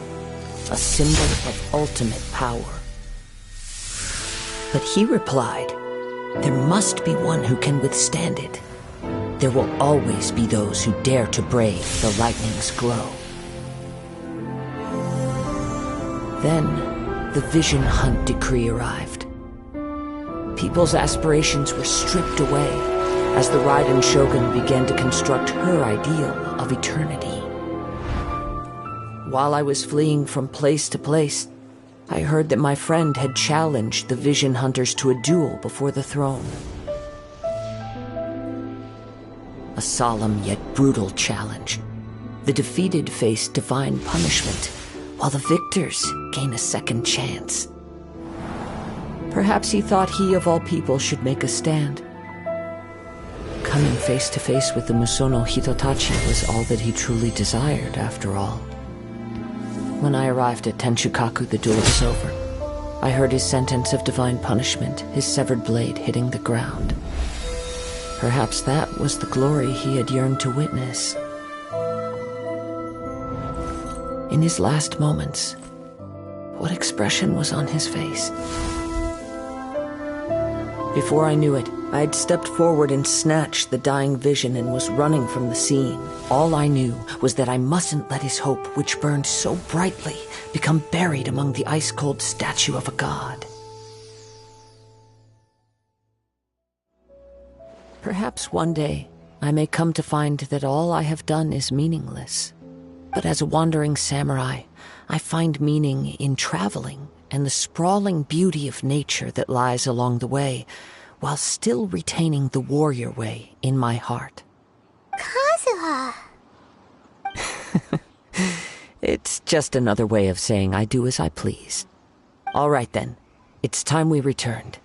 a symbol of ultimate power. But he replied, there must be one who can withstand it. There will always be those who dare to brave the lightning's glow. Then, the Vision Hunt decree arrived. People's aspirations were stripped away as the Raiden Shogun began to construct her ideal of eternity. While I was fleeing from place to place, I heard that my friend had challenged the Vision Hunters to a duel before the throne. a solemn yet brutal challenge. The defeated face divine punishment, while the victors gain a second chance. Perhaps he thought he of all people should make a stand. Coming face to face with the Musono Hitotachi was all that he truly desired, after all. When I arrived at Tenshukaku, the duel was over. I heard his sentence of divine punishment, his severed blade hitting the ground. Perhaps that was the glory he had yearned to witness. In his last moments, what expression was on his face? Before I knew it, I had stepped forward and snatched the dying vision and was running from the scene. All I knew was that I mustn't let his hope, which burned so brightly, become buried among the ice-cold statue of a god. Perhaps one day I may come to find that all I have done is meaningless. But as a wandering samurai, I find meaning in traveling and the sprawling beauty of nature that lies along the way, while still retaining the warrior way in my heart. Kazuha! It's just another way of saying I do as I please. All right then, it's time we returned.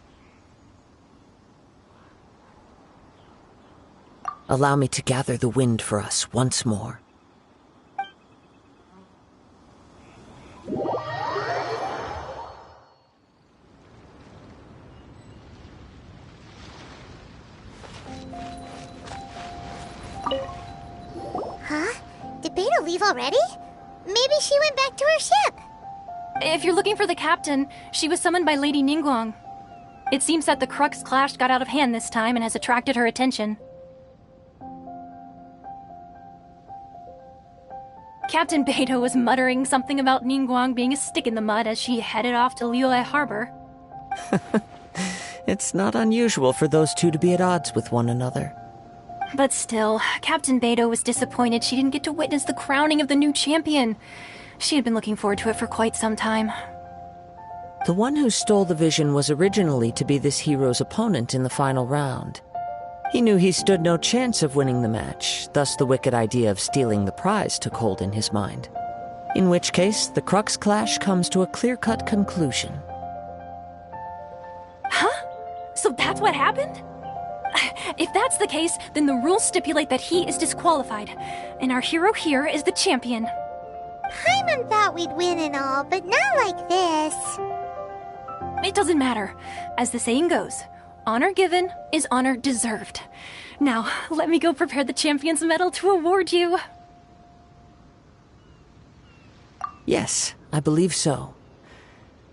Allow me to gather the wind for us once more. Huh? Did Beidou leave already? Maybe she went back to her ship. If you're looking for the captain, she was summoned by Lady Ningguang. It seems that the Crux clash got out of hand this time and has attracted her attention. Captain Beidou was muttering something about Ningguang being a stick in the mud as she headed off to Liyue Harbor. It's not unusual for those two to be at odds with one another. But still, Captain Beidou was disappointed she didn't get to witness the crowning of the new champion. She had been looking forward to it for quite some time. The one who stole the vision was originally to be this hero's opponent in the final round. He knew he stood no chance of winning the match, thus the wicked idea of stealing the prize took hold in his mind. In which case, the Crux clash comes to a clear-cut conclusion. Huh? So that's what happened? If that's the case, then the rules stipulate that he is disqualified, and our hero here is the champion. Paimon thought we'd win and all, but not like this. It doesn't matter. As the saying goes, honor given is honor deserved. Now, let me go prepare the champion's medal to award you. Yes, I believe so.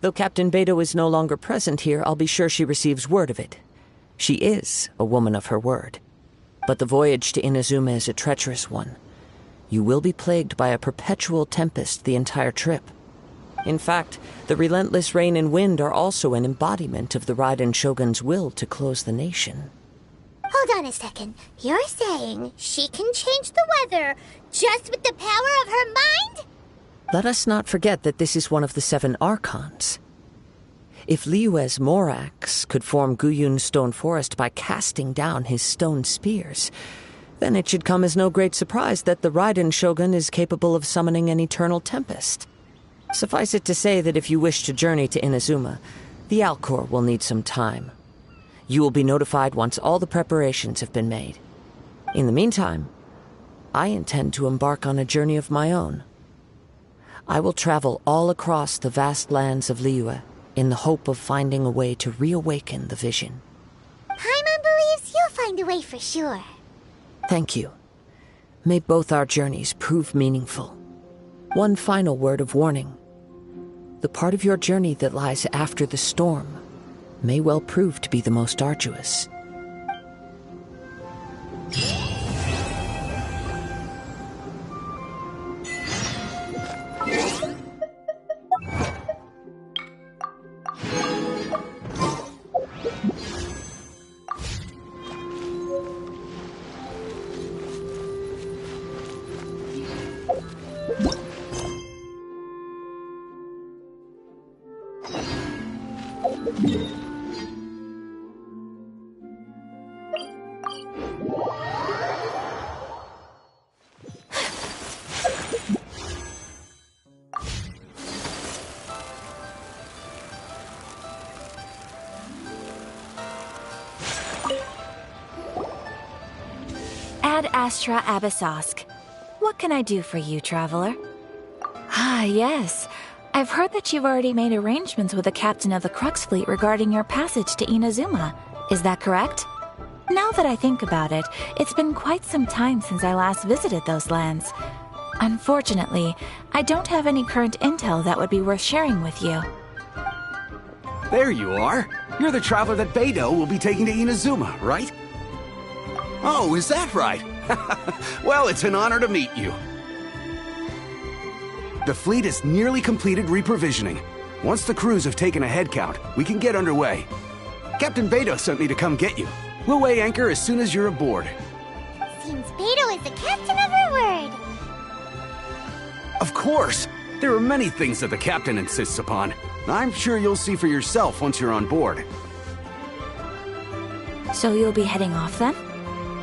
Though Captain Beidou is no longer present here, I'll be sure she receives word of it. She is a woman of her word. But the voyage to Inazuma is a treacherous one. You will be plagued by a perpetual tempest the entire trip. In fact, the relentless rain and wind are also an embodiment of the Raiden Shogun's will to close the nation. Hold on a second. You're saying she can change the weather just with the power of her mind? Let us not forget that this is one of the 7 Archons. If Liyue's Morax could form Guyun's stone forest by casting down his stone spears, then it should come as no great surprise that the Raiden Shogun is capable of summoning an eternal tempest. Suffice it to say that if you wish to journey to Inazuma, the Alcor will need some time. You will be notified once all the preparations have been made. In the meantime, I intend to embark on a journey of my own. I will travel all across the vast lands of Liyue in the hope of finding a way to reawaken the vision. Paimon believes you'll find a way for sure. Thank you. May both our journeys prove meaningful. One final word of warning. The part of your journey that lies after the storm may well prove to be the most arduous. Astra Abyssosk. What can I do for you, traveler? Ah, yes. I've heard that you've already made arrangements with the captain of the Crux fleet regarding your passage to Inazuma. Is that correct? Now that I think about it, it's been quite some time since I last visited those lands. Unfortunately, I don't have any current intel that would be worth sharing with you. There you are. You're the traveler that Beidou will be taking to Inazuma, right? Oh, is that right? Well, it's an honor to meet you. The fleet is nearly completed reprovisioning. Once the crews have taken a head count, we can get underway. Captain Beidou sent me to come get you. We'll weigh anchor as soon as you're aboard. Seems Beidou is the captain of her word. Of course! There are many things that the captain insists upon. I'm sure you'll see for yourself once you're on board. So you'll be heading off then?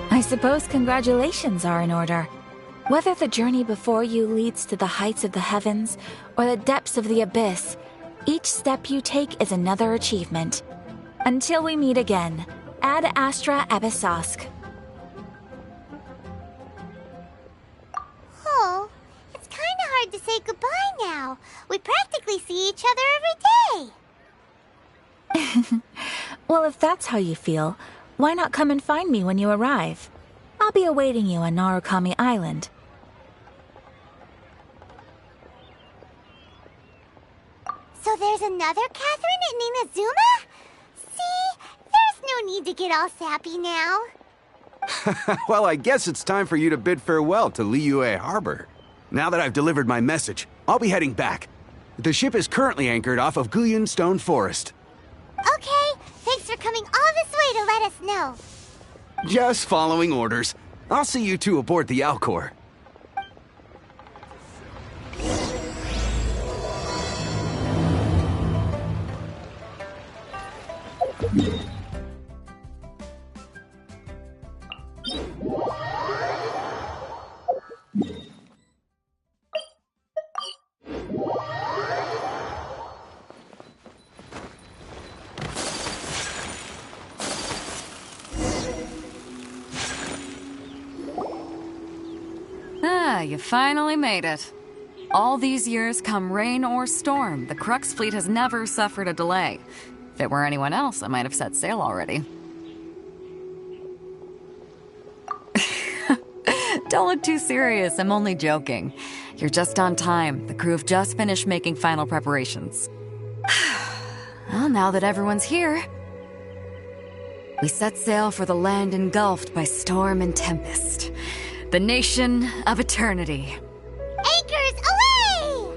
I suppose congratulations are in order. Whether the journey before you leads to the heights of the heavens or the depths of the abyss, each step you take is another achievement. Until we meet again, Ad Astra Abyssosk. Oh, it's kinda hard to say goodbye now. We practically see each other every day. Well, if that's how you feel, why not come and find me when you arrive? I'll be awaiting you on Narukami Island. So there's another Catherine in Inazuma? See, there's no need to get all sappy now. Well, I guess it's time for you to bid farewell to Liyue Harbor. Now that I've delivered my message, I'll be heading back. The ship is currently anchored off of Guyan Stone Forest. Okay, thanks for coming all this way to let us know. Just following orders. I'll see you two aboard the Alcor. Ah, you finally made it. All these years, come rain or storm, the Crux fleet has never suffered a delay. If it were anyone else, I might have set sail already. Don't look too serious, I'm only joking. You're just on time. The crew have just finished making final preparations. Well, now that everyone's here, we set sail for the land engulfed by storm and tempest. The nation of eternity. Anchors away!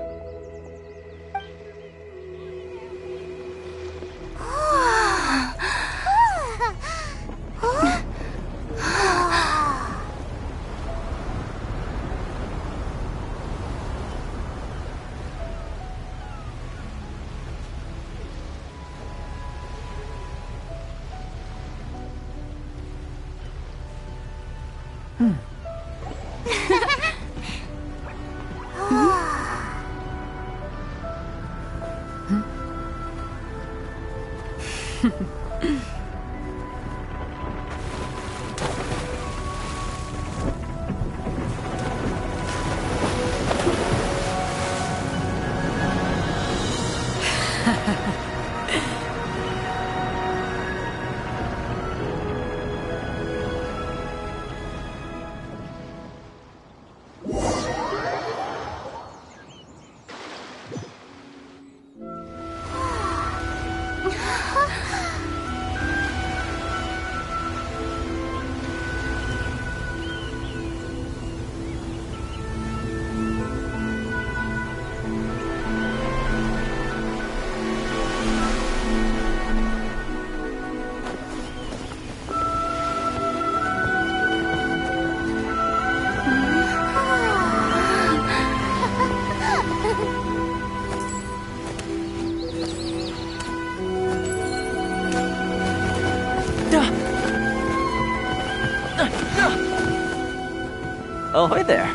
Oh, hi there.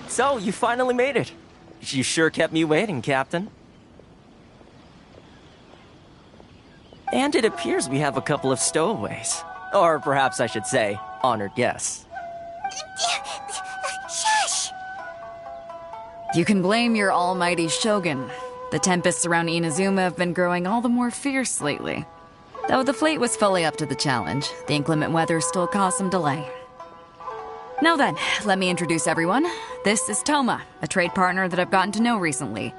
So, you finally made it. You sure kept me waiting, Captain. And it appears we have a couple of stowaways. Or perhaps I should say, honored guests. Shush! You can blame your almighty shogun. The tempests around Inazuma have been growing all the more fierce lately. Though the fleet was fully up to the challenge, the inclement weather still caused some delay. Now then, let me introduce everyone. This is Toma, a trade partner that I've gotten to know recently.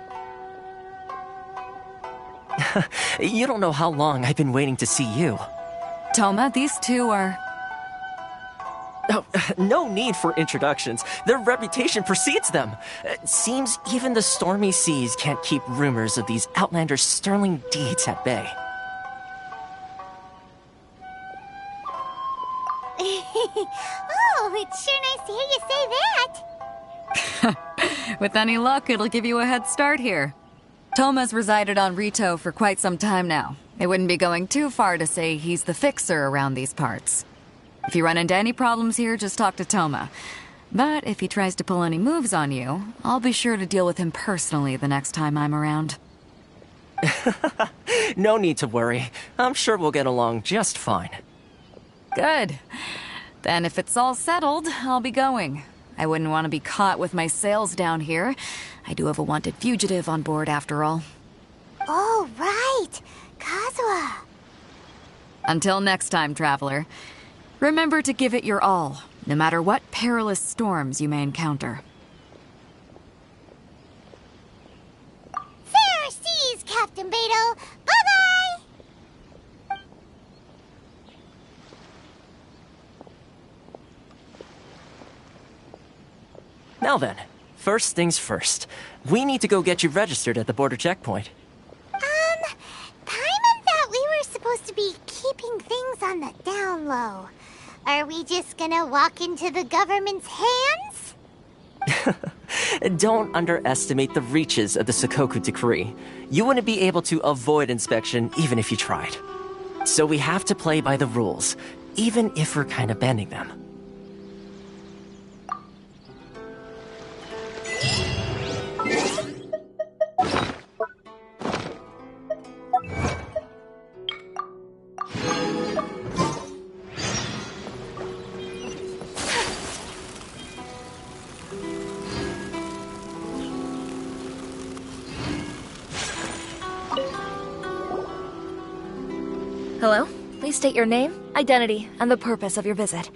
You don't know how long I've been waiting to see you. Toma, these two are... Oh, no need for introductions. Their reputation precedes them. Seems even the stormy seas can't keep rumors of these Outlanders' sterling deeds at bay. Oh, it's sure nice to hear you say that. With any luck, it'll give you a head start here. Toma's resided on Rito for quite some time now. It wouldn't be going too far to say he's the fixer around these parts. If you run into any problems here, just talk to Toma. But if he tries to pull any moves on you, I'll be sure to deal with him personally the next time I'm around. No need to worry. I'm sure we'll get along just fine. Good. Then if it's all settled, I'll be going. I wouldn't want to be caught with my sails down here. I do have a wanted fugitive on board after all. Oh, right. Kazuha. Until next time, traveler. Remember to give it your all, no matter what perilous storms you may encounter. Fair seas, Captain Beidou. Bye-bye! Now then, first things first. We need to go get you registered at the border checkpoint. Paimon thought we were supposed to be keeping things on the down low. Are we just gonna walk into the government's hands? Don't underestimate the reaches of the Sakoku Decree. You wouldn't be able to avoid inspection even if you tried. So we have to play by the rules, even if we're kind of bending them. Hello? Please state your name, identity, and the purpose of your visit.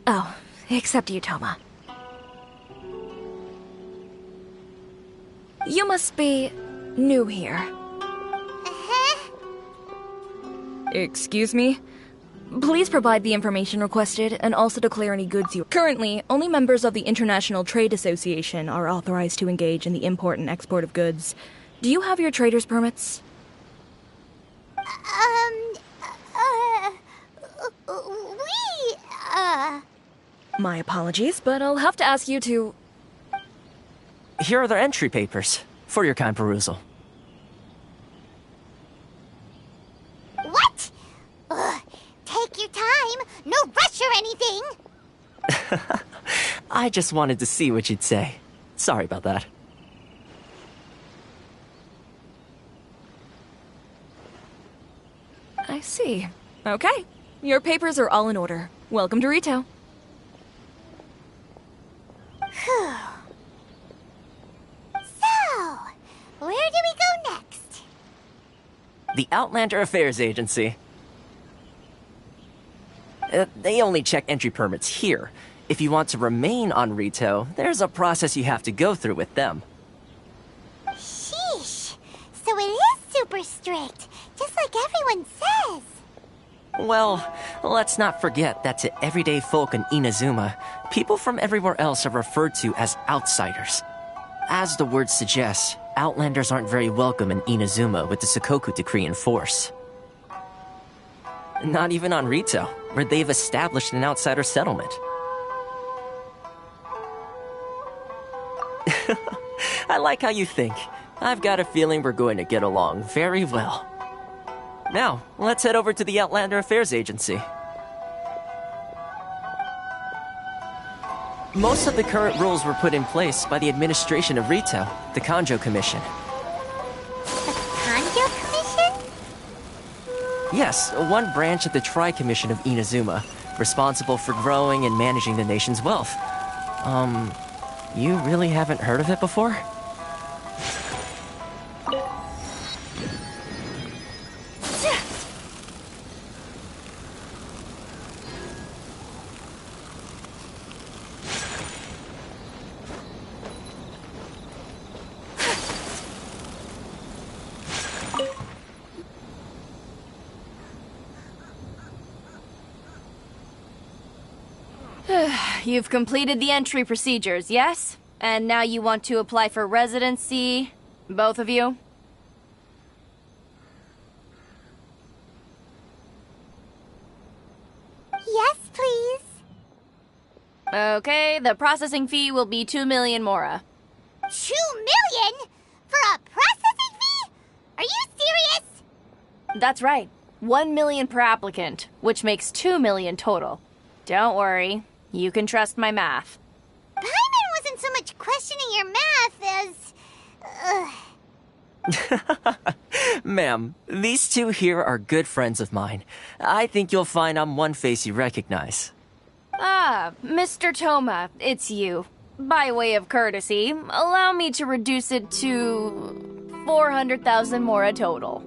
Oh, except you, Toma. You must be new here. Excuse me? Please provide the information requested and also declare any goods you... Currently, only members of the International Trade Association are authorized to engage in the import and export of goods. Do you have your trader's permits? My apologies, but I'll have to ask you to... Here are their entry papers, for your kind perusal. What? Take your time. No rush or anything. I just wanted to see what you'd say. Sorry about that. I see. Okay. Your papers are all in order. Welcome to Rito. So, where do we go next? The Outlander Affairs Agency. They only check entry permits here. If you want to remain on Rito, there's a process you have to go through with them. Sheesh. So it is super strict, just like everyone says. Well, let's not forget that to everyday folk in Inazuma, people from everywhere else are referred to as outsiders. As the word suggests, Outlanders aren't very welcome in Inazuma with the Sakoku Decree in force. Not even on Rito, where they've established an outsider settlement. I like how you think. I've got a feeling we're going to get along very well. Now, let's head over to the Outlander Affairs Agency. Most of the current rules were put in place by the administration of Rito, the Kanjo Commission. The Kanjo Commission? Yes, one branch of the Tri-Commission of Inazuma, responsible for growing and managing the nation's wealth. You really haven't heard of it before? You've completed the entry procedures, yes? And now you want to apply for residency? Both of you? Yes, please. Okay, the processing fee will be 2 million mora. 2 million? For a processing fee? Are you serious? That's right. 1 million per applicant, which makes 2 million total. Don't worry, you can trust my math. Paimon wasn't so much questioning your math as... Ma'am, these two here are good friends of mine. I think you'll find I'm one face you recognize. Ah, Mr. Toma, it's you. By way of courtesy, allow me to reduce it to 400,000 mora total.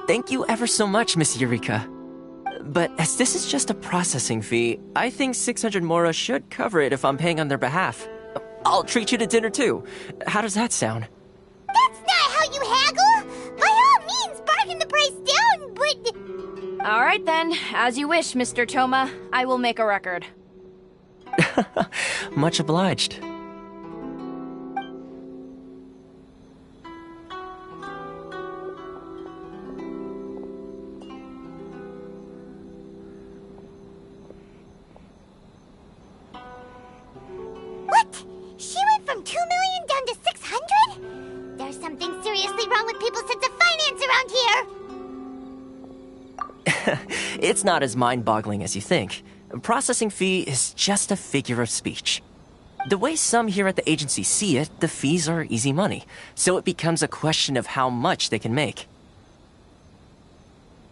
Thank you ever so much, Miss Eureka. But as this is just a processing fee, I think 600 mora should cover it if I'm paying on their behalf. I'll treat you to dinner too. How does that sound? That's not how you haggle! By all means, bargain the price down, but... Alright then, as you wish, Mr. Toma. I will make a record. Much obliged. What? She went from 2 million down to 600? There's something seriously wrong with people's sense of finance around here! It's not as mind-boggling as you think. Processing fee is just a figure of speech. The way some here at the agency see it, the fees are easy money, so it becomes a question of how much they can make.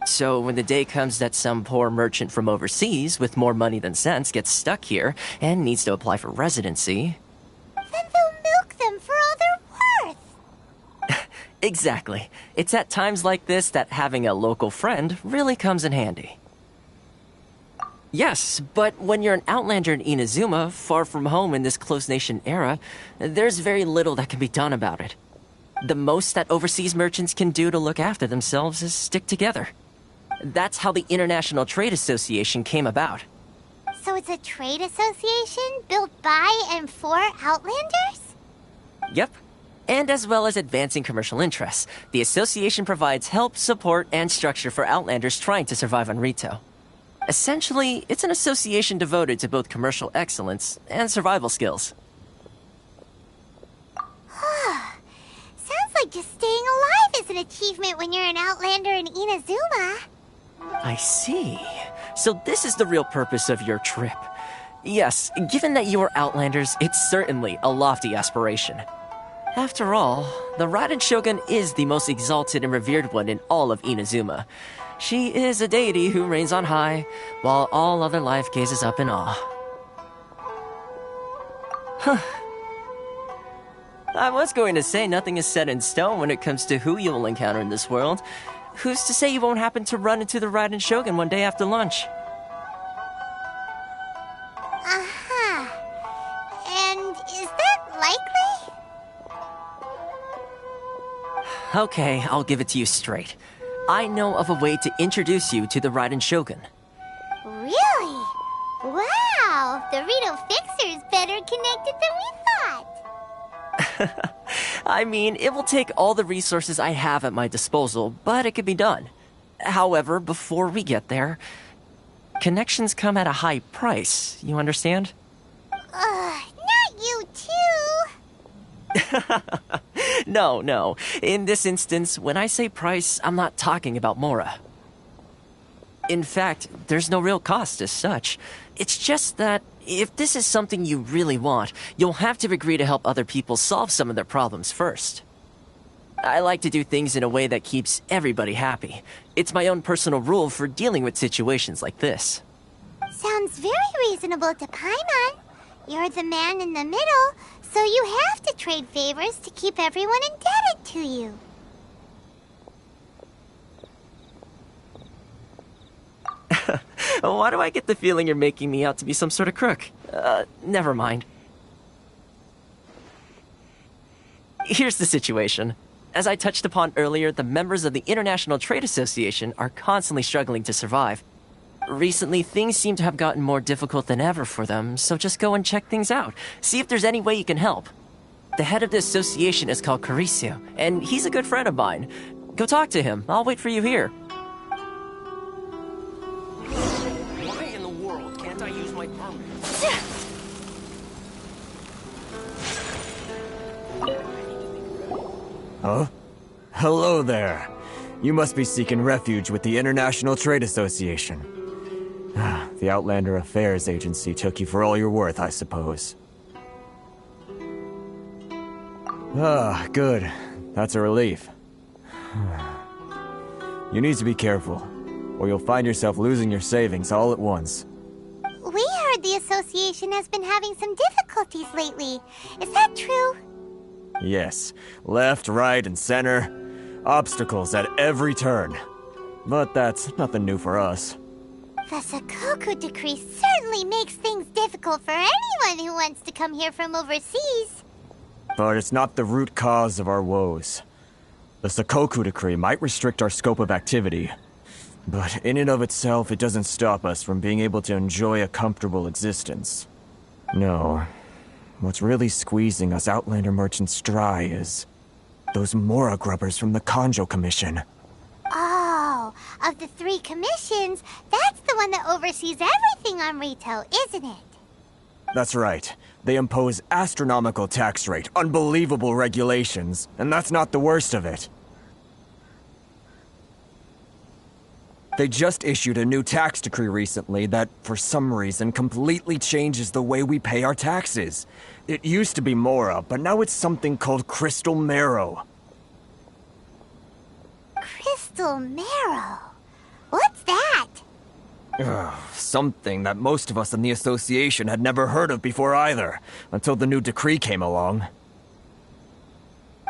So when the day comes that some poor merchant from overseas with more money than sense gets stuck here and needs to apply for residency... Then they'll milk them for all they're worth! Exactly. It's at times like this that having a local friend really comes in handy. Yes, but when you're an outlander in Inazuma, far from home in this closed nation era, there's very little that can be done about it. The most that overseas merchants can do to look after themselves is stick together. That's how the International Trade Association came about. So it's a trade association built by and for Outlanders? Yep. And as well as advancing commercial interests, the association provides help, support, and structure for Outlanders trying to survive on Rito. Essentially, it's an association devoted to both commercial excellence and survival skills. Sounds like just staying alive is an achievement when you're an Outlander in Inazuma. I see. So this is the real purpose of your trip. Yes, given that you are Outlanders, it's certainly a lofty aspiration. After all, the Raiden Shogun is the most exalted and revered one in all of Inazuma. She is a deity who reigns on high, while all other life gazes up in awe. Huh. I was going to say nothing is set in stone when it comes to who you will encounter in this world. Who's to say you won't happen to run into the Raiden Shogun one day after lunch? And is that likely? Okay, I'll give it to you straight. I know of a way to introduce you to the Raiden Shogun. Really? Wow! The Rito Fixer's better connected than we thought! I mean, it will take all the resources I have at my disposal, but it can be done. However, before we get there, connections come at a high price, you understand? Not you too! No. In this instance, when I say price, I'm not talking about Mora. In fact, there's no real cost as such. It's just that if this is something you really want, you'll have to agree to help other people solve some of their problems first. I like to do things in a way that keeps everybody happy. It's my own personal rule for dealing with situations like this. Sounds very reasonable to Paimon. You're the man in the middle, so you have to trade favors to keep everyone indebted to you. Why do I get the feeling you're making me out to be some sort of crook? Never mind. Here's the situation. As I touched upon earlier, the members of the International Trade Association are constantly struggling to survive. Recently, things seem to have gotten more difficult than ever for them, so just go and check things out. See if there's any way you can help. The head of the association is called Caricio, and he's a good friend of mine. Go talk to him. I'll wait for you here. Why in the world can't I use my permit? Huh? Hello there. You must be seeking refuge with the International Trade Association. The Outlander Affairs Agency took you for all you're worth, I suppose. Good. That's a relief. You need to be careful, or you'll find yourself losing your savings all at once. We heard the association has been having some difficulties lately. Is that true? Yes. Left, right, and center. Obstacles at every turn. But that's nothing new for us. The Sakoku decree certainly makes things difficult for anyone who wants to come here from overseas. But it's not the root cause of our woes. The Sakoku decree might restrict our scope of activity, but in and of itself, it doesn't stop us from being able to enjoy a comfortable existence. No. What's really squeezing us Outlander merchants dry is those Mora grubbers from the Kanjo Commission. Oh, of the 3 commissions, that's the one that oversees everything on retail, isn't it? That's right. They impose astronomical tax rate, unbelievable regulations, and that's not the worst of it. They just issued a new tax decree recently that, for some reason, completely changes the way we pay our taxes. It used to be Mora, but now it's something called Crystal Marrow. Crystal Marrow? What's that? Something that most of us in the association had never heard of before either, until the new decree came along.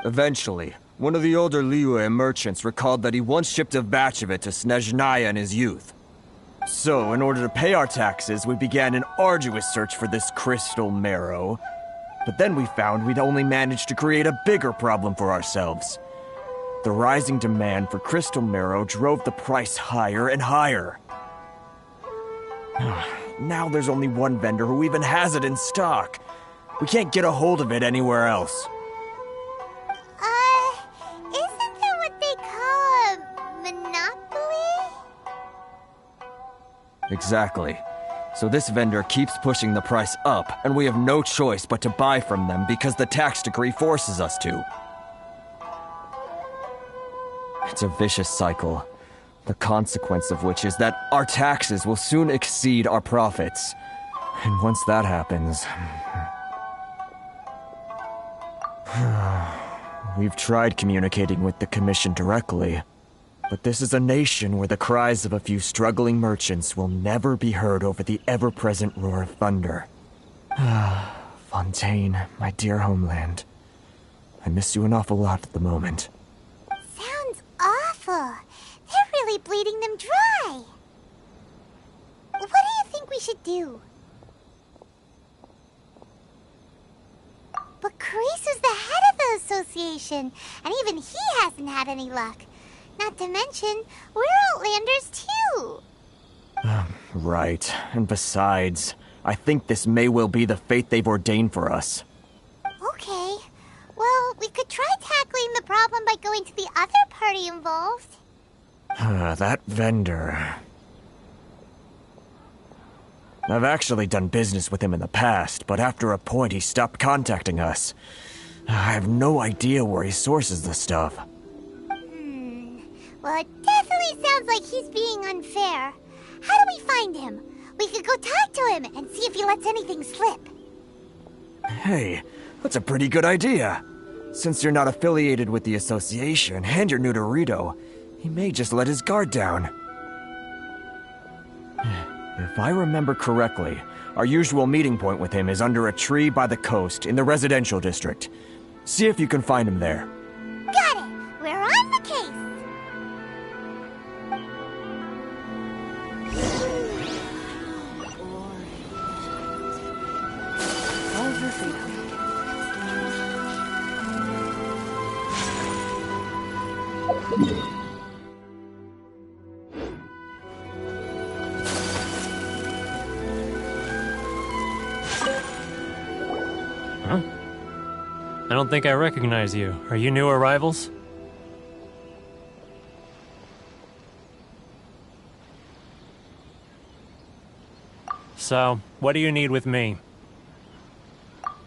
Eventually, one of the older Liyue merchants recalled that he once shipped a batch of it to Snezhnaya in his youth. So, in order to pay our taxes, we began an arduous search for this Crystal Marrow. But then we found we'd only managed to create a bigger problem for ourselves. The rising demand for Crystal Marrow drove the price higher and higher. Now there's only one vendor who even has it in stock. We can't get a hold of it anywhere else. Isn't that what they call a monopoly? Exactly. So this vendor keeps pushing the price up, and we have no choice but to buy from them because the tax decree forces us to. It's a vicious cycle. The consequence of which is that our taxes will soon exceed our profits. And once that happens... We've tried communicating with the Commission directly, but this is a nation where the cries of a few struggling merchants will never be heard over the ever-present roar of thunder. Fontaine, my dear homeland. I miss you an awful lot at the moment. Sounds awful. They're really bleeding them dry. What do you think we should do? But Carisu's the head of the association, and even he hasn't had any luck. Not to mention, we're Outlanders too. Right. And besides, I think this may well be the fate they've ordained for us. Okay. Well, we could try tackling the problem by going to the other party involved. That vendor... I've actually done business with him in the past, but after a point he stopped contacting us. I have no idea where he sources the stuff. Well, it definitely sounds like he's being unfair. How do we find him? We could go talk to him and see if he lets anything slip. Hey, that's a pretty good idea. Since you're not affiliated with the association and you're new to Rito, he may just let his guard down. If I remember correctly, our usual meeting point with him is under a tree by the coast in the residential district. See if you can find him there. Got it! We're on the case! Huh? I don't think I recognize you. Are you new arrivals? So, what do you need with me?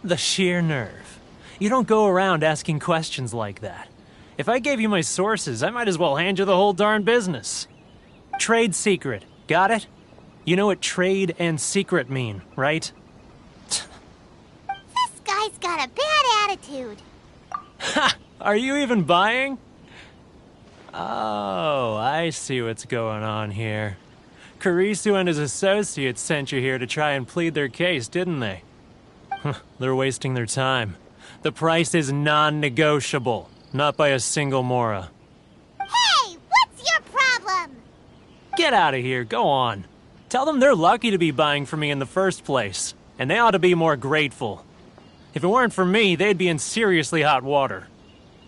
The sheer nerve. You don't go around asking questions like that. If I gave you my sources, I might as well hand you the whole darn business. Trade secret, got it? You know what trade and secret mean, right? This guy's got a bad attitude. Ha! Are you even buying? Oh, I see what's going on here. Kurisu and his associates sent you here to try and plead their case, didn't they? They're wasting their time. The price is non-negotiable, not by a single Mora. Hey, what's your problem? Get out of here, go on. Tell them they're lucky to be buying from me in the first place, and they ought to be more grateful. If it weren't for me, they'd be in seriously hot water.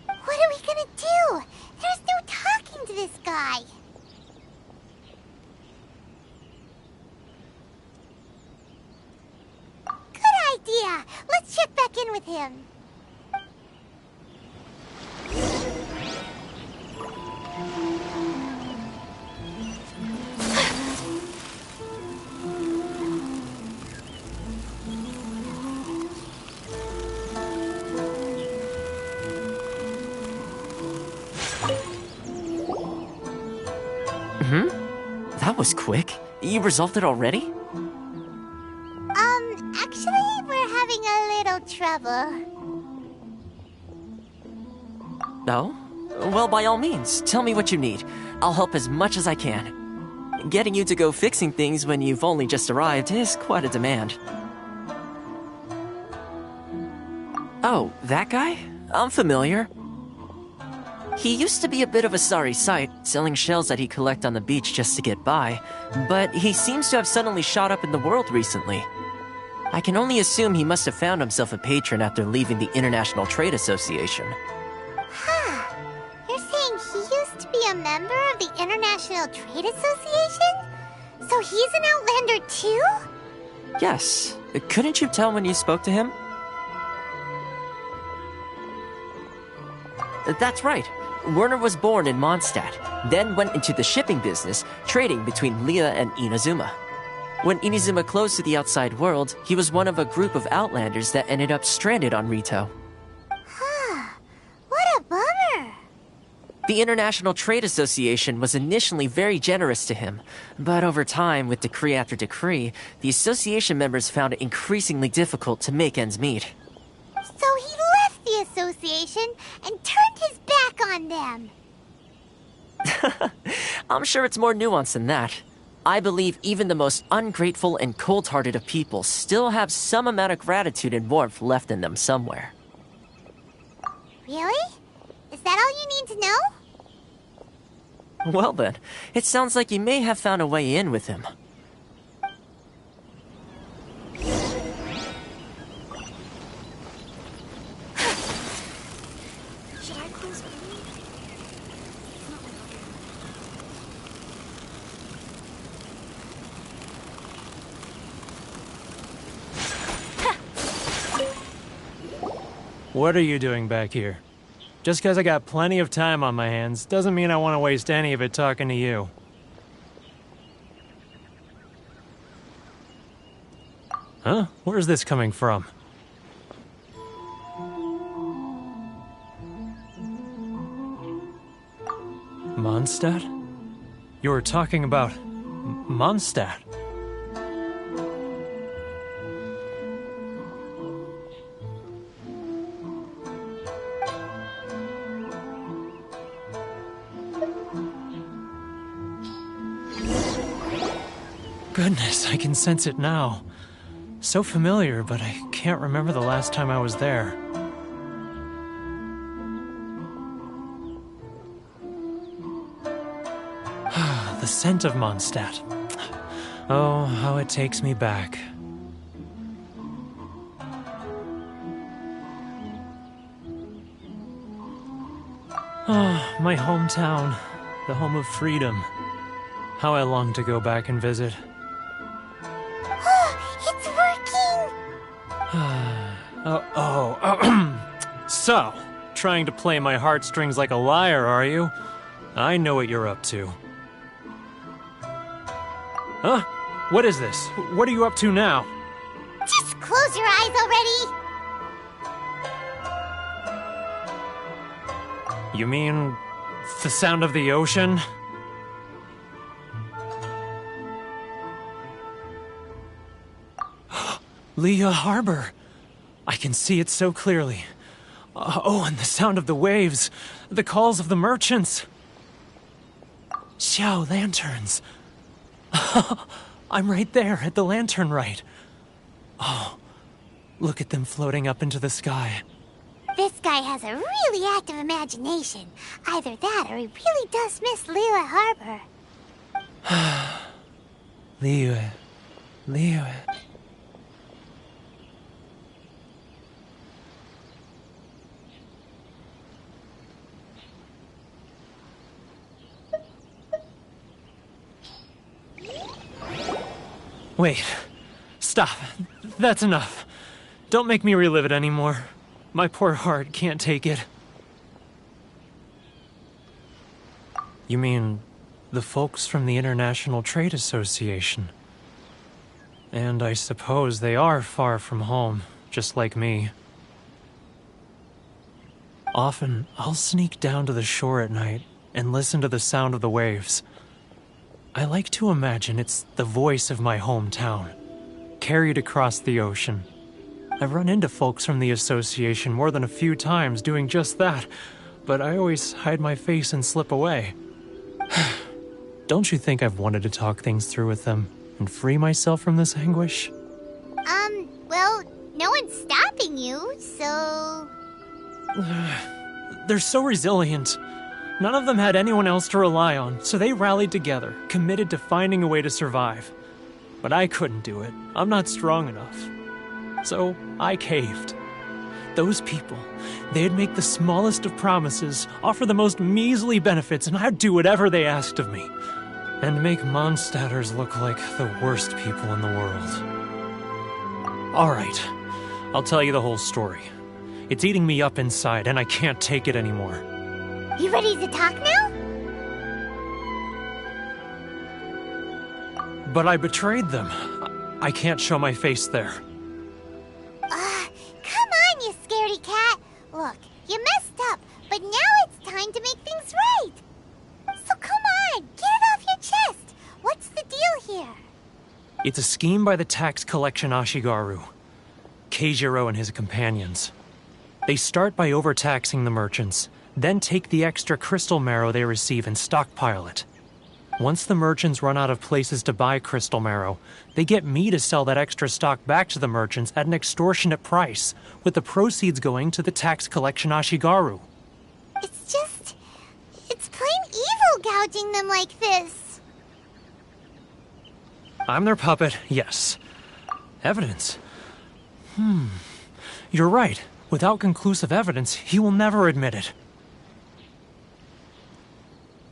What are we gonna do? There's no talking to this guy. Good idea. Let's check back in with him. That was quick. You resolved it already? Actually, we're having a little trouble. No? Well, by all means, tell me what you need. I'll help as much as I can. Getting you to go fixing things when you've only just arrived is quite a demand. Oh, that guy? I'm familiar. He used to be a bit of a sorry sight, selling shells that he collect on the beach just to get by, but he seems to have suddenly shot up in the world recently. I can only assume he must have found himself a patron after leaving the International Trade Association. Huh. You're saying he used to be a member of the International Trade Association? So he's an Outlander too? Yes. Couldn't you tell when you spoke to him? That's right. Werner was born in Mondstadt, then went into the shipping business, trading between Lea and Inazuma. When Inazuma closed to the outside world, he was one of a group of Outlanders that ended up stranded on Rito. Huh. What a bummer. The International Trade Association was initially very generous to him, but over time, with decree after decree, the association members found it increasingly difficult to make ends meet. So he left the association and turned his back on them. I'm sure it's more nuanced than that. I believe even the most ungrateful and cold-hearted of people still have some amount of gratitude and warmth left in them somewhere. Really? Is that all you need to know? Well then, it sounds like you may have found a way in with him. Should I close my What are you doing back here? Just because I got plenty of time on my hands doesn't mean I want to waste any of it talking to you. Huh? Where's this coming from? Mondstadt? You were talking about Mondstadt. Goodness, I can sense it now. So familiar, but I can't remember the last time I was there. The scent of Mondstadt. Oh, how it takes me back. Oh, my hometown, the home of freedom. How I long to go back and visit. It's working! So, trying to play my heartstrings like a liar, are you? I know what you're up to. Huh? What is this? What are you up to now? Just close your eyes already! You mean the sound of the ocean? Liyue Harbor. I can see it so clearly. Oh, and the sound of the waves. The calls of the merchants. Xiao lanterns. I'm right there at the lantern right. Oh, look at them floating up into the sky. This guy has a really active imagination. Either that or he really does miss Liyue Harbor. Liyue. Wait. Stop. That's enough. Don't make me relive it anymore. My poor heart can't take it. You mean the folks from the International Trade Association? And I suppose they are far from home, just like me. Often, I'll sneak down to the shore at night and listen to the sound of the waves. I like to imagine it's the voice of my hometown, carried across the ocean. I've run into folks from the association more than a few times doing just that, but I always hide my face and slip away. Don't you think I've wanted to talk things through with them and free myself from this anguish? Well, no one's stopping you, so... They're so resilient. None of them had anyone else to rely on, so they rallied together, committed to finding a way to survive. But I couldn't do it. I'm not strong enough. So I caved. Those people, they'd make the smallest of promises, offer the most measly benefits, and I'd do whatever they asked of me. And make Mondstadters look like the worst people in the world. Alright, I'll tell you the whole story. It's eating me up inside, and I can't take it anymore. You ready to talk now? But I betrayed them. I can't show my face there. Come on, you scaredy cat. Look, you messed up, but now it's time to make things right. So come on, get it off your chest. What's the deal here? It's a scheme by the tax collection Ashigaru, Keijiro and his companions. They start by overtaxing the merchants, then take the extra crystal marrow they receive and stockpile it. Once the merchants run out of places to buy crystal marrow, they get me to sell that extra stock back to the merchants at an extortionate price, with the proceeds going to the tax collection Ashigaru. It's plain evil gouging them like this. I'm their puppet, yes. Evidence? You're right. Without conclusive evidence, he will never admit it.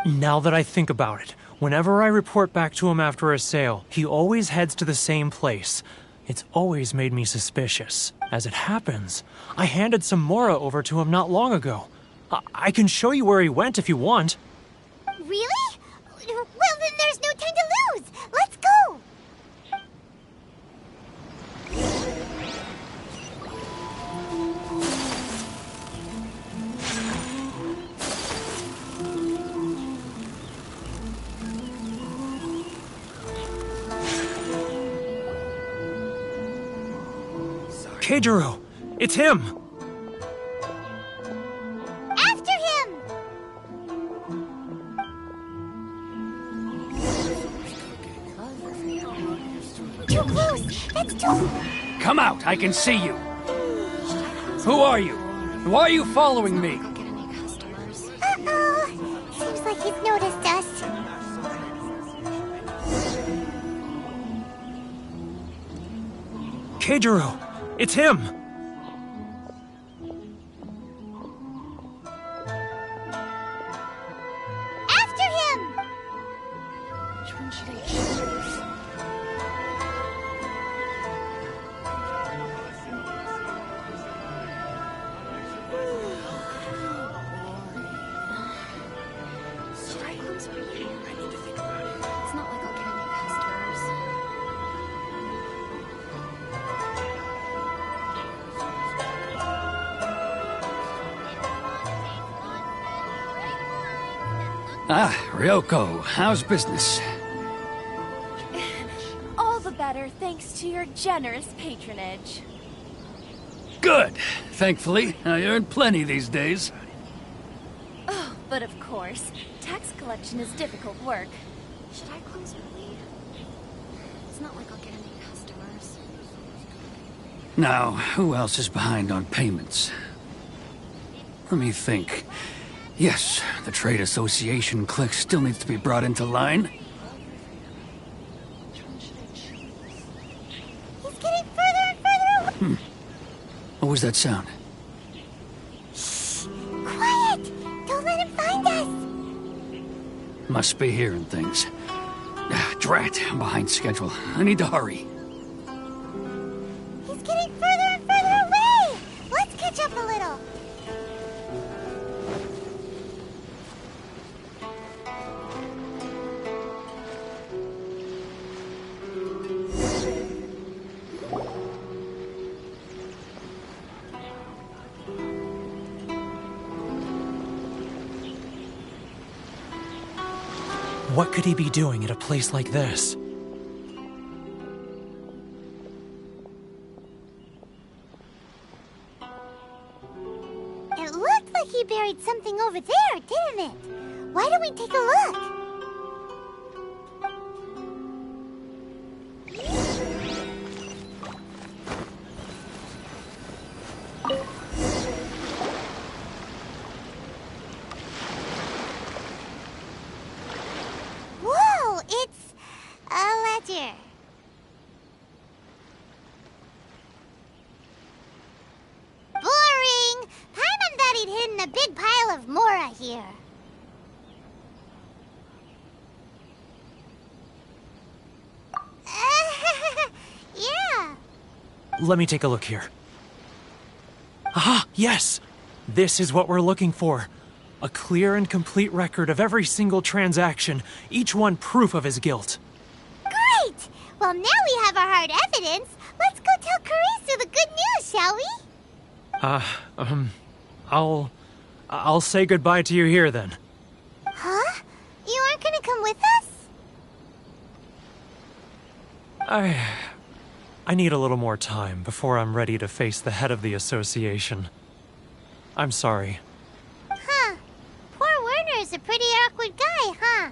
Now that I think about it, whenever I report back to him after a sale, he always heads to the same place. It's always made me suspicious. As it happens, I handed some Mora over to him not long ago. I can show you where he went if you want. Really? Well, then there's no time to lose. Let's go. Keijiro! It's him! After him! close. That's too... Come out, I can see you. Who are you? Why are you following me? Uh-oh. Seems like he's noticed us. Keijiro! It's him! After him! Ah, Ryoko, how's business? All the better thanks to your generous patronage. Good. Thankfully, I earn plenty these days. Oh, but of course, tax collection is difficult work. Should I close early? It's not like I'll get any customers. Now, who else is behind on payments? Let me think. Yes, the Trade Association clique still needs to be brought into line. He's getting further and further away. What was that sound? Shh! Quiet! Don't let him find us! Must be hearing things. Drat, I'm behind schedule. I need to hurry. He's getting further and further away! Let's catch up a little. What could he be doing at a place like this? It looked like he buried something over there, didn't it? Why don't we take a look? Whoa, it's a ledger. Boring! Paimon thought he'd hidden a big pile of Mora here. Yeah. Let me take a look here. Ah, yes! This is what we're looking for. A clear and complete record of every single transaction, each one proof of his guilt. Great! Well, now we have our hard evidence. Let's go tell Karisu the good news, shall we? I'll say goodbye to you here then. Huh? You aren't gonna come with us? I need a little more time before I'm ready to face the head of the association. I'm sorry. Huh. Poor Werner's a pretty awkward guy, huh?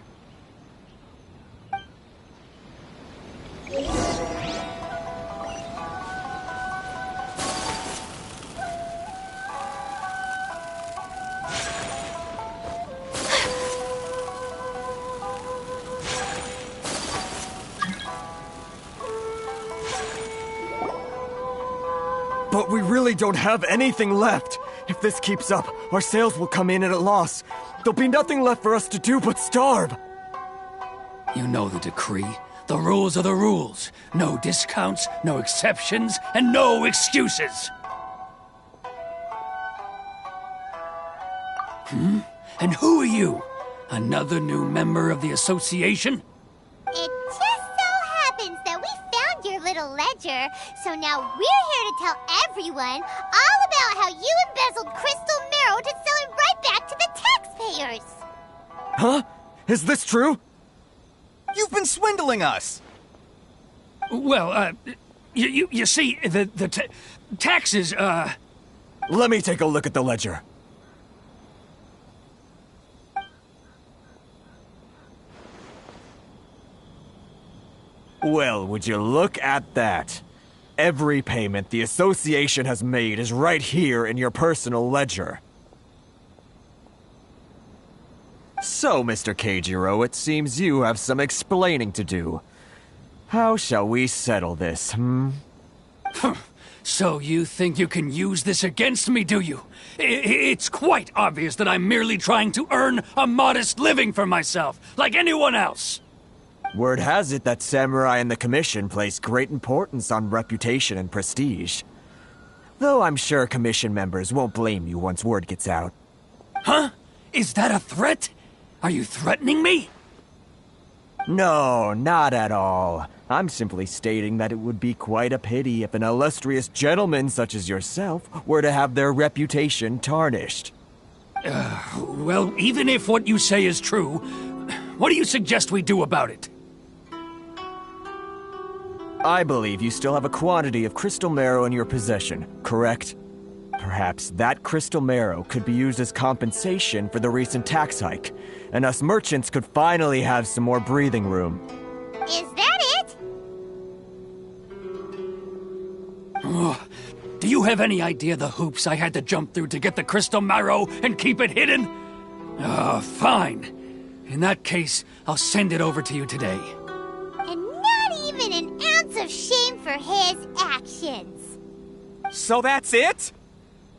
But we really don't have anything left. If this keeps up, our sales will come in at a loss. There'll be nothing left for us to do but starve. You know the decree. The rules are the rules. No discounts, no exceptions, and no excuses. And who are you? Another new member of the association? It just so happens that we found your little ledger, so now we're here to tell everyone all about how you embezzled crystal marrow to sell it right back to the taxpayers. Huh? Is this true? You've been swindling us! Well, you see, the taxes, Let me take a look at the ledger. Well, would you look at that? Every payment the association has made is right here in your personal ledger. So, Mr. Keijiro, it seems you have some explaining to do. How shall we settle this, So you think you can use this against me, do you? It's quite obvious that I'm merely trying to earn a modest living for myself, like anyone else. Word has it that samurai and the commission place great importance on reputation and prestige. Though I'm sure commission members won't blame you once word gets out. Huh? Is that a threat? Are you threatening me? No, not at all. I'm simply stating that it would be quite a pity if an illustrious gentleman such as yourself were to have their reputation tarnished. Well, even if what you say is true, what do you suggest we do about it? I believe you still have a quantity of crystal marrow in your possession, correct? Perhaps that crystal marrow could be used as compensation for the recent tax hike, and us merchants could finally have some more breathing room. Is that it? Oh, do you have any idea the hoops I had to jump through to get the crystal marrow and keep it hidden? Fine. In that case, I'll send it over to you today. And not even an ounce of shame for his actions. So that's it?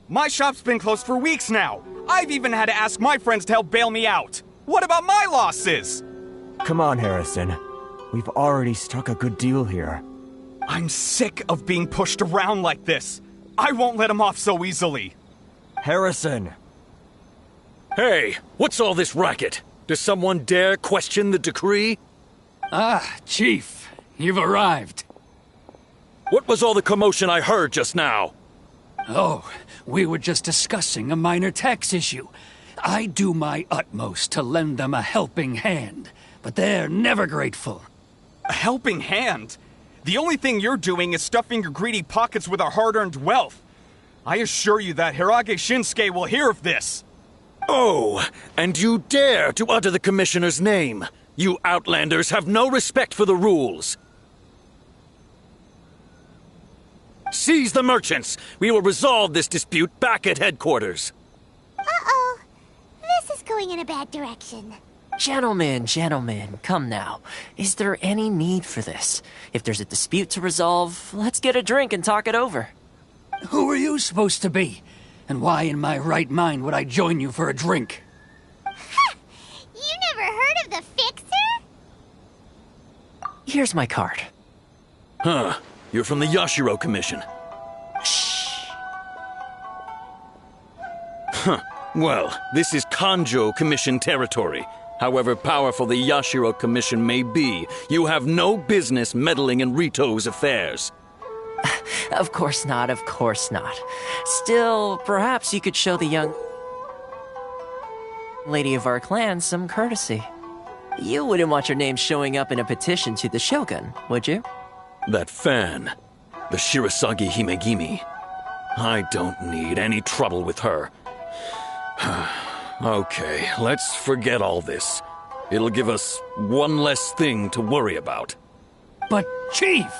My shop's been closed for weeks now. I've even had to ask my friends to help bail me out. What about my losses? Come on, Harrison. We've already struck a good deal here. I'm sick of being pushed around like this. I won't let him off so easily. Harrison! Hey, what's all this racket? Does someone dare question the decree? Chief, you've arrived. What was all the commotion I heard just now? Oh, we were just discussing a minor tax issue. I do my utmost to lend them a helping hand, but they're never grateful. A helping hand? The only thing you're doing is stuffing your greedy pockets with our hard-earned wealth. I assure you that Hirage Shinsuke will hear of this. Oh, and you dare to utter the Commissioner's name. You Outlanders have no respect for the rules. Seize the merchants! We will resolve this dispute back at headquarters. Uh-oh. This is going in a bad direction. Gentlemen, come now. Is there any need for this? If there's a dispute to resolve, let's get a drink and talk it over. Who are you supposed to be? And why in my right mind would I join you for a drink? You never heard of the Fixer? Here's my card. Huh. You're from the Yashiro Commission. Shh. Huh. Well, this is Kanjo Commission territory. However powerful the Yashiro Commission may be, you have no business meddling in Rito's affairs. Of course not. Still, perhaps you could show the young lady of our clan some courtesy. You wouldn't want your name showing up in a petition to the Shogun, would you? That fan, the Shirasagi Himegimi. I don't need any trouble with her. Okay, let's forget all this. It'll give us one less thing to worry about. But, Chief!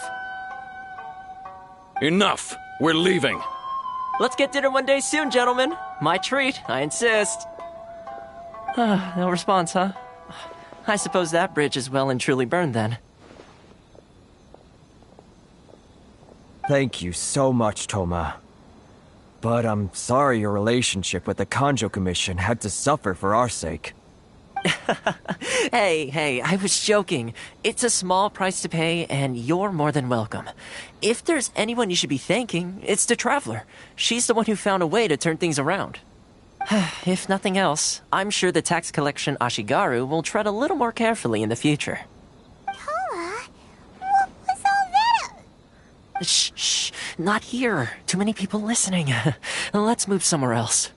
Enough! We're leaving. Let's get dinner one day soon, gentlemen. My treat, I insist. No response, huh? I suppose that bridge is well and truly burned then. Thank you so much, Toma. But I'm sorry your relationship with the Kanjo Commission had to suffer for our sake. Hey, I was joking. It's a small price to pay, and you're more than welcome. If there's anyone you should be thanking, it's the Traveler. She's the one who found a way to turn things around. If nothing else, I'm sure the tax collection Ashigaru will tread a little more carefully in the future. Toma, what was all that? Shh, not here. Too many people listening. Let's move somewhere else.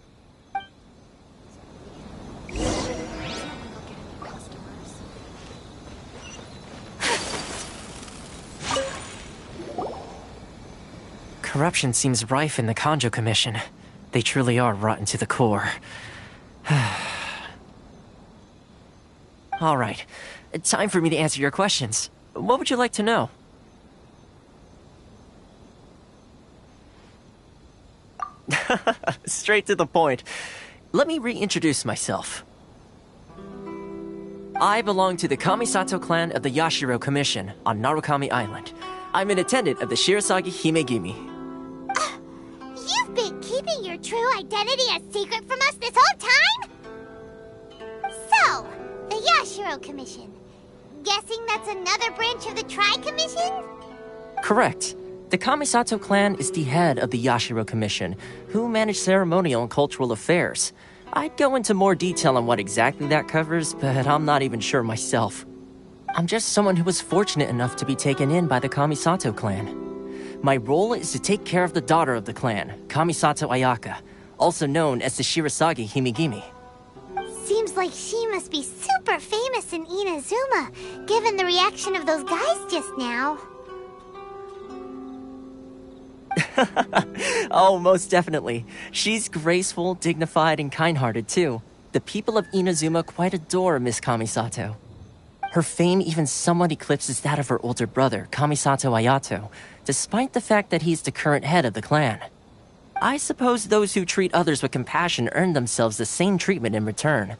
Corruption seems rife in the Kanjo Commission. They truly are rotten to the core. All right, time for me to answer your questions. What would you like to know? Straight to the point. Let me reintroduce myself. I belong to the Kamisato clan of the Yashiro Commission on Narukami Island. I'm an attendant of the Shirasagi Himegimi. You've been keeping your true identity a secret from us this whole time? So, the Yashiro Commission. Guessing that's another branch of the Tri-Commission? Correct. The Kamisato clan is the head of the Yashiro Commission, who manage ceremonial and cultural affairs. I'd go into more detail on what exactly that covers, but I'm not even sure myself. I'm just someone who was fortunate enough to be taken in by the Kamisato clan. My role is to take care of the daughter of the clan, Kamisato Ayaka, also known as the Shirasagi Himegimi. Seems like she must be super famous in Inazuma, given the reaction of those guys just now. Oh, most definitely. She's graceful, dignified, and kind-hearted, too. The people of Inazuma quite adore Miss Kamisato. Her fame even somewhat eclipses that of her older brother, Kamisato Ayato, despite the fact that he's the current head of the clan. I suppose those who treat others with compassion earn themselves the same treatment in return.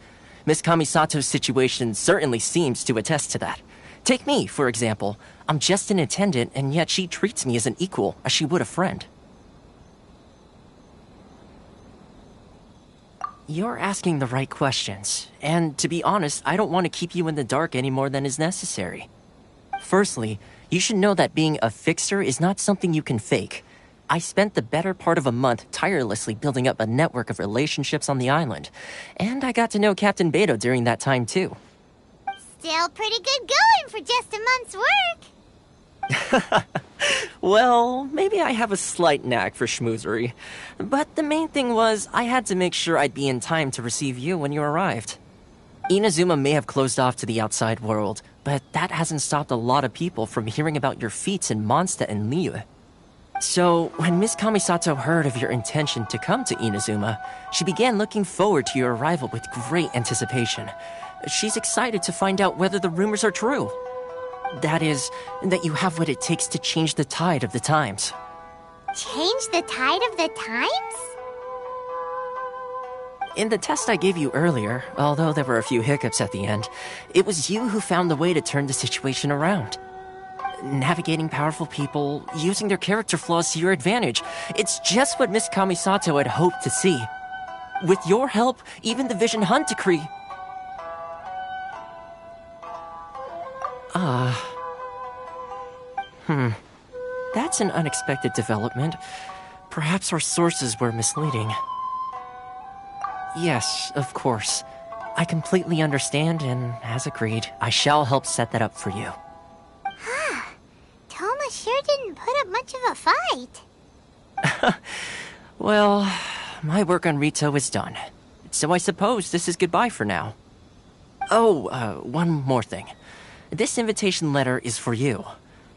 Miss Kamisato's situation certainly seems to attest to that. Take me, for example. I'm just an attendant, and yet she treats me as an equal, as she would a friend. You're asking the right questions, and to be honest, I don't want to keep you in the dark any more than is necessary. Firstly, you should know that being a fixer is not something you can fake. I spent the better part of a month tirelessly building up a network of relationships on the island, and I got to know Captain Beidou during that time too. Still pretty good going for just a month's work. Well, maybe I have a slight knack for schmoozery, but the main thing was I had to make sure I'd be in time to receive you when you arrived. Inazuma may have closed off to the outside world, but that hasn't stopped a lot of people from hearing about your feats in Mondstadt and Liyue. So, when Miss Kamisato heard of your intention to come to Inazuma, she began looking forward to your arrival with great anticipation. She's excited to find out whether the rumors are true. That is, that you have what it takes to change the tide of the times. Change the tide of the times? In the test I gave you earlier, although there were a few hiccups at the end, it was you who found the way to turn the situation around. Navigating powerful people, using their character flaws to your advantage. It's just what Miss Kamisato had hoped to see. With your help, even the Vision Hunt Decree... That's an unexpected development. Perhaps our sources were misleading. Yes, of course. I completely understand, and as agreed, I shall help set that up for you. Toma sure didn't put up much of a fight. Well, my work on Rito is done. So I suppose this is goodbye for now. Oh, one more thing. This invitation letter is for you.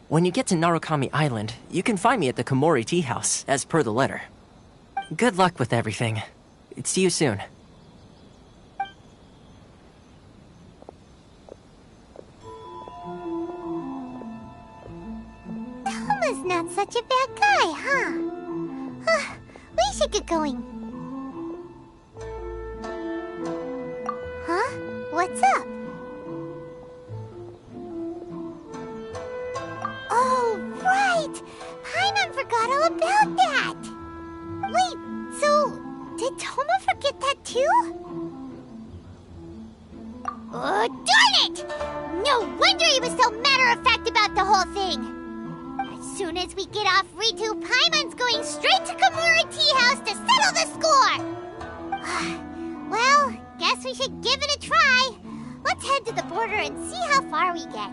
When you get to Narukami Island, you can find me at the Komori Tea House, as per the letter. Good luck with everything. See you soon. Toma's not such a bad guy, huh? We should get going. Huh? What's up? Oh, right! Paimon forgot all about that! Wait, so... did Toma forget that too? Oh, darn it! No wonder he was so matter-of-fact about the whole thing! As soon as we get off Ritu, Paimon's going straight to Komori Tea House to settle the score! Well, guess we should give it a try. Let's head to the border and see how far we get.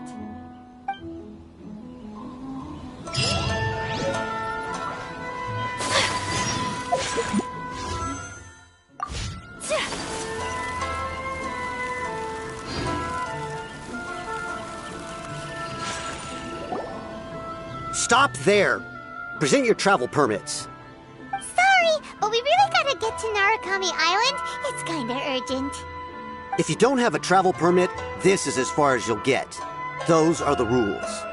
Stop there! Present your travel permits. Sorry, but we really gotta get to Narukami Island. It's kinda urgent. If you don't have a travel permit, this is as far as you'll get. Those are the rules.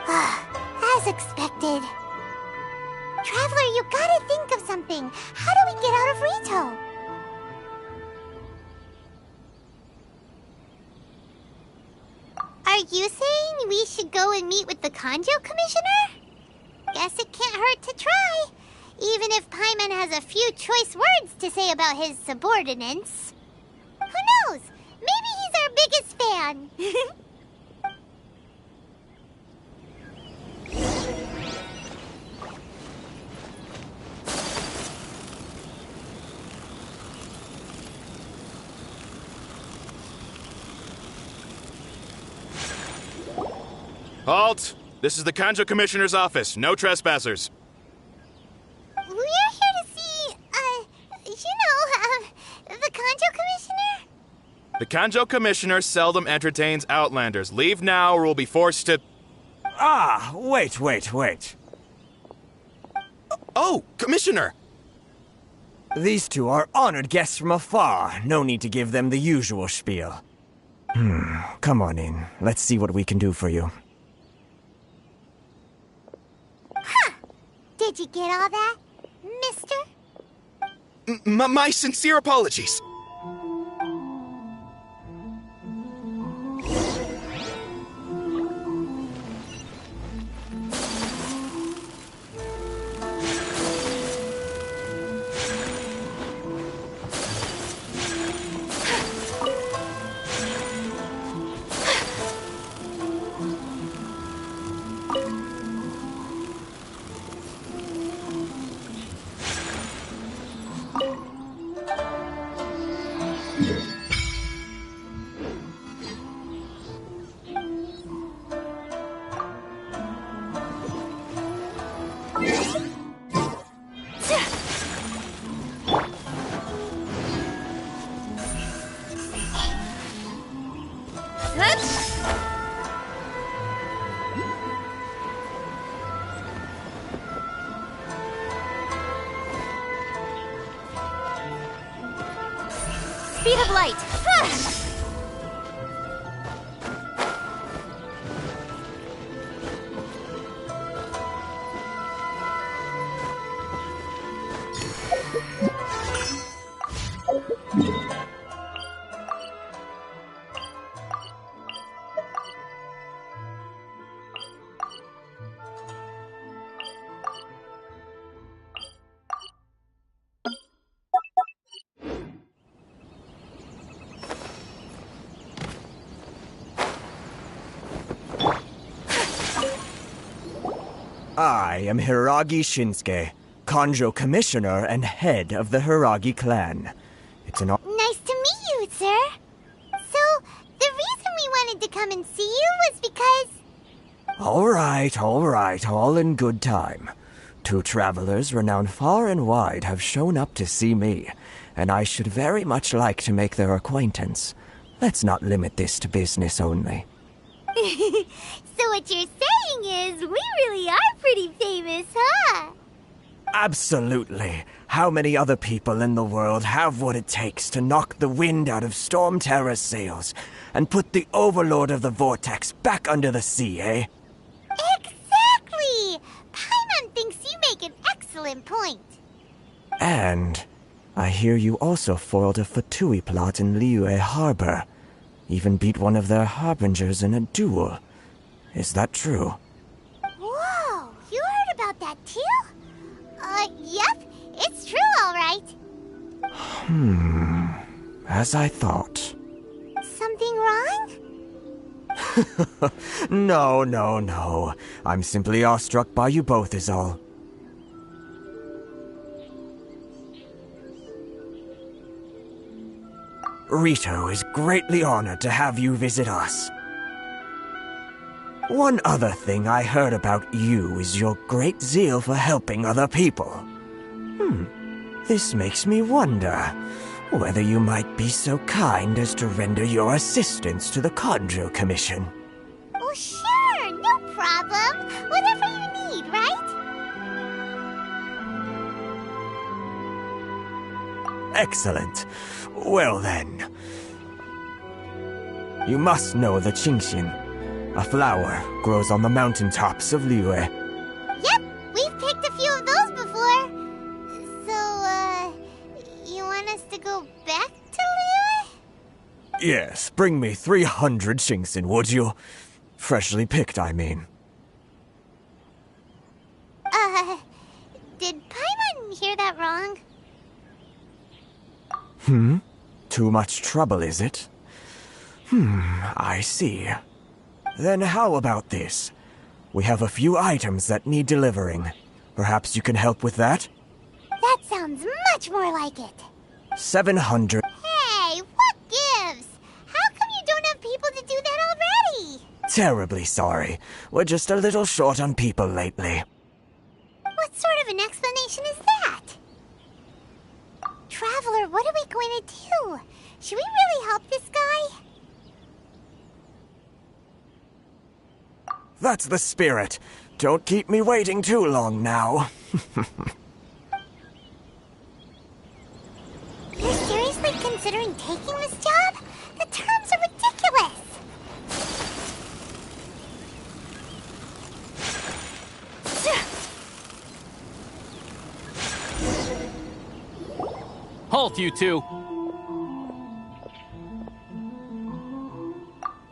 As expected. Traveler, you gotta think of something. How do we get out of Rito? Are you saying we should go and meet with the Kanjo Commissioner? Guess it can't hurt to try. Even if Paimon has a few choice words to say about his subordinates. Who knows? Maybe he's our biggest fan. Halt! This is the Kanjo Commissioner's office. No trespassers. We're here to see, the Kanjo Commissioner? The Kanjo Commissioner seldom entertains Outlanders. Leave now or we'll be forced to... Ah, wait. Oh, Commissioner! These two are honored guests from afar. No need to give them the usual spiel. Come on in. Let's see what we can do for you. Did you get all that, mister? My sincere apologies. Speed of light! I am Hiragi Shinsuke, Kanjo Commissioner and head of the Hiragi clan. It's an Nice to meet you, sir. So, the reason we wanted to come and see you was because... All right, all in good time. Two travelers renowned far and wide have shown up to see me, and I should very much like to make their acquaintance. Let's not limit this to business only. So what you're saying is, we really are pretty famous, huh? Absolutely. How many other people in the world have what it takes to knock the wind out of Storm Terror's sails and put the Overlord of the Vortex back under the sea, eh? Exactly! Paimon thinks you make an excellent point. And I hear you also foiled a F2P plot in Liyue Harbor. Even beat one of their harbingers in a duel. Is that true? Whoa, you heard about that too? Yep, it's true, all right. As I thought. Something wrong? No. I'm simply awestruck by you both is all. Rito is greatly honored to have you visit us. One other thing I heard about you is your great zeal for helping other people. This makes me wonder whether you might be so kind as to render your assistance to the Kanjo Commission. Oh, sure, no problem. Whatever you need, right? Excellent. Well then. You must know the Qingshin. A flower grows on the mountaintops of Liyue. Yep, we've picked a few of those before. So, you want us to go back to Liyue? Yes, bring me 300 Shingsin, would you? Freshly picked, I mean. Did Paimon hear that wrong? Too much trouble, is it? I see. Then how about this? We have a few items that need delivering. Perhaps you can help with that? That sounds much more like it. 700. Hey, what gives? How come you don't have people to do that already? Terribly sorry. We're just a little short on people lately. What sort of an explanation is that? Traveler, what are we going to do? Should we really help this guy? That's the spirit. Don't keep me waiting too long now. You're seriously considering taking this job? The terms are ridiculous. Halt, you two!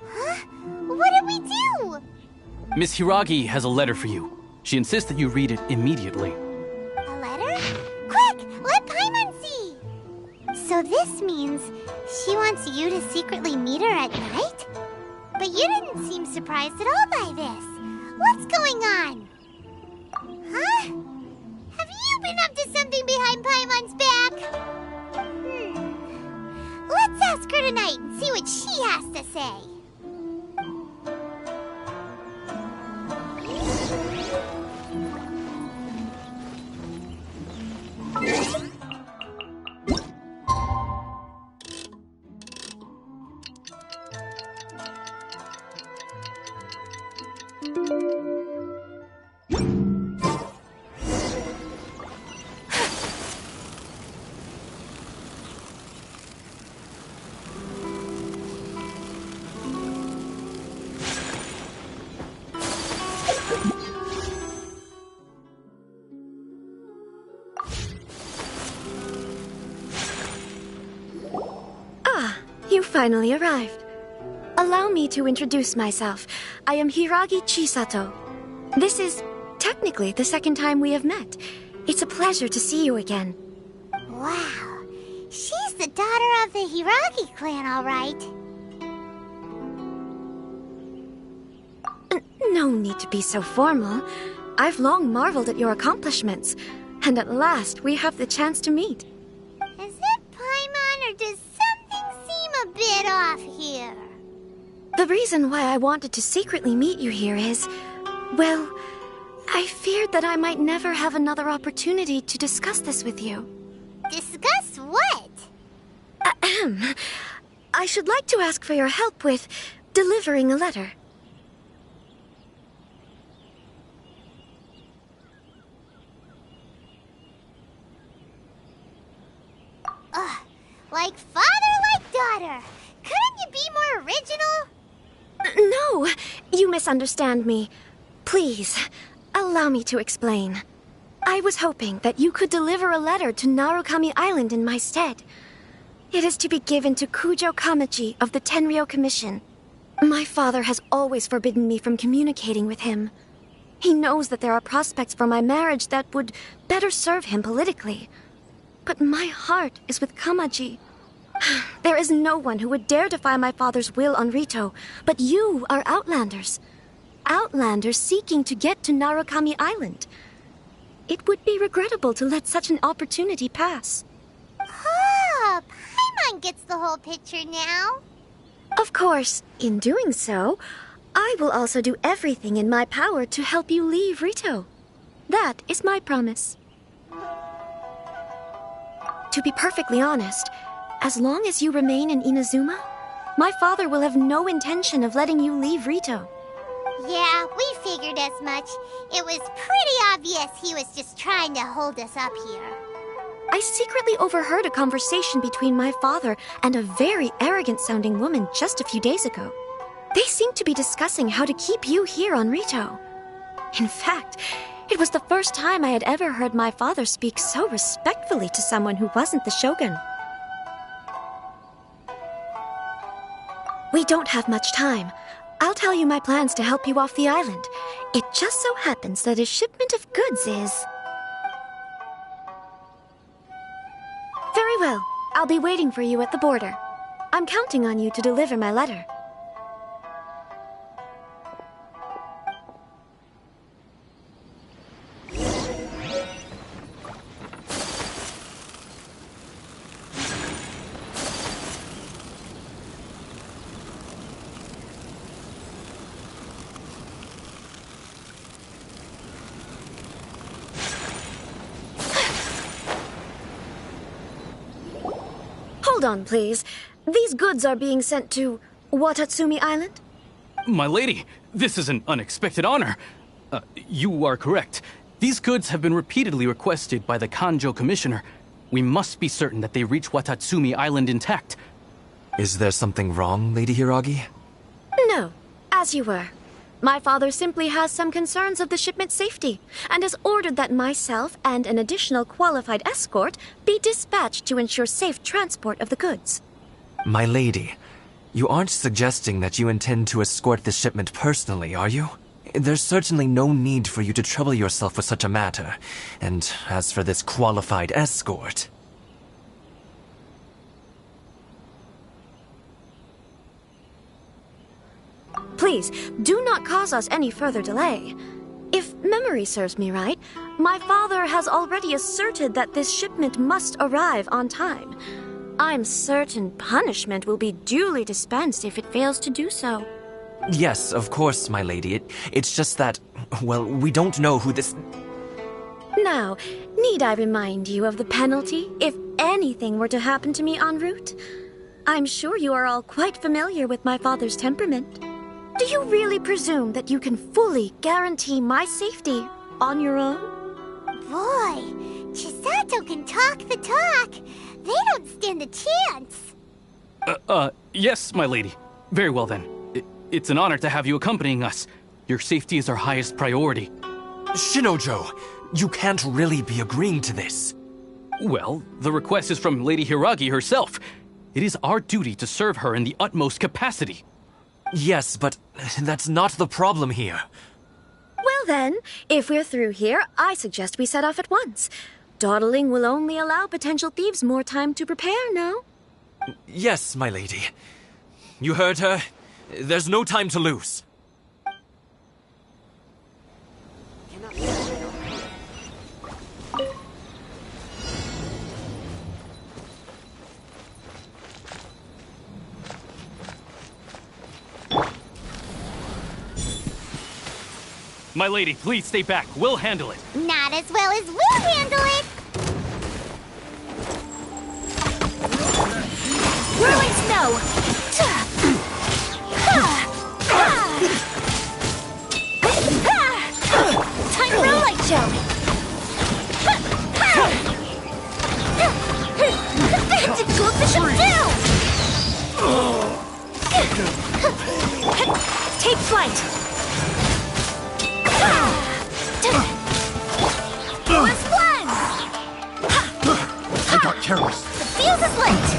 Huh? What did we do? Miss Hiragi has a letter for you. She insists that you read it immediately. A letter? Quick, let Paimon see! So this means she wants you to secretly meet her at night? But you didn't seem surprised at all by this. What's going on? Huh? Have you been up to something behind Paimon's back? Let's ask her tonight and see what she has to say. You finally arrived. Allow me to introduce myself. I am Hiragi Chisato. This is technically the second time we have met. It's a pleasure to see you again. Wow, she's the daughter of the Hiragi clan, all right. No need to be so formal. I've long marveled at your accomplishments, and at last we have the chance to meet. Is it Paimon, or does something seem a bit off here? The reason why I wanted to secretly meet you here is, well, I feared that I might never have another opportunity to discuss this with you. Discuss what? Ahem. I should like to ask for your help with delivering a letter. Like father, like daughter. Couldn't you be more original? No, you misunderstand me. Please, allow me to explain. I was hoping that you could deliver a letter to Narukami Island in my stead. It is to be given to Kujo Kamachi of the Tenryou Commission. My father has always forbidden me from communicating with him. He knows that there are prospects for my marriage that would better serve him politically. But my heart is with Kamaji. There is no one who would dare defy my father's will on Rito, but you are Outlanders. Outlanders seeking to get to Narukami Island. It would be regrettable to let such an opportunity pass. Oh, Paimon gets the whole picture now. Of course, in doing so, I will also do everything in my power to help you leave Rito. That is my promise. To be perfectly honest, as long as you remain in Inazuma, my father will have no intention of letting you leave Rito. Yeah, we figured as much. It was pretty obvious he was just trying to hold us up here. I secretly overheard a conversation between my father and a very arrogant-sounding woman just a few days ago. They seem to be discussing how to keep you here on Rito. In fact, it was the first time I had ever heard my father speak so respectfully to someone who wasn't the Shogun. We don't have much time. I'll tell you my plans to help you off the island. It just so happens that a shipment of goods is... Very well. I'll be waiting for you at the border. I'm counting on you to deliver my letter. Hold on, please. These goods are being sent to Watatsumi Island? My lady, this is an unexpected honor. You are correct. These goods have been repeatedly requested by the Kanjo Commissioner. We must be certain that they reach Watatsumi Island intact. Is there something wrong, Lady Hiragi? No, as you were. My father simply has some concerns of the shipment's safety, and has ordered that myself and an additional qualified escort be dispatched to ensure safe transport of the goods. My lady, you aren't suggesting that you intend to escort this shipment personally, are you? There's certainly no need for you to trouble yourself with such a matter. And as for this qualified escort... Please, do not cause us any further delay. If memory serves me right, my father has already asserted that this shipment must arrive on time. I'm certain punishment will be duly dispensed if it fails to do so. Yes, of course, my lady. It's just that, well, we don't know who this... Now, need I remind you of the penalty if anything were to happen to me en route? I'm sure you are all quite familiar with my father's temperament. Do you really presume that you can fully guarantee my safety on your own? Boy, Chisato can talk the talk. They don't stand a chance. Yes, my lady. Very well then. It's an honor to have you accompanying us. Your safety is our highest priority. Shinojo, you can't really be agreeing to this. Well, the request is from Lady Hiragi herself. It is our duty to serve her in the utmost capacity. Yes, but that's not the problem here. Well then, if we're through here, I suggest we set off at once. Dawdling will only allow potential thieves more time to prepare, no? Yes, my lady. You heard her. There's no time to lose. My lady, please stay back. We'll handle it. Not as well as we'll handle it. Whirling snow! Time for a light show. To cool the ship down! Take flight! Lewis one! I got careless. The fuse is lit!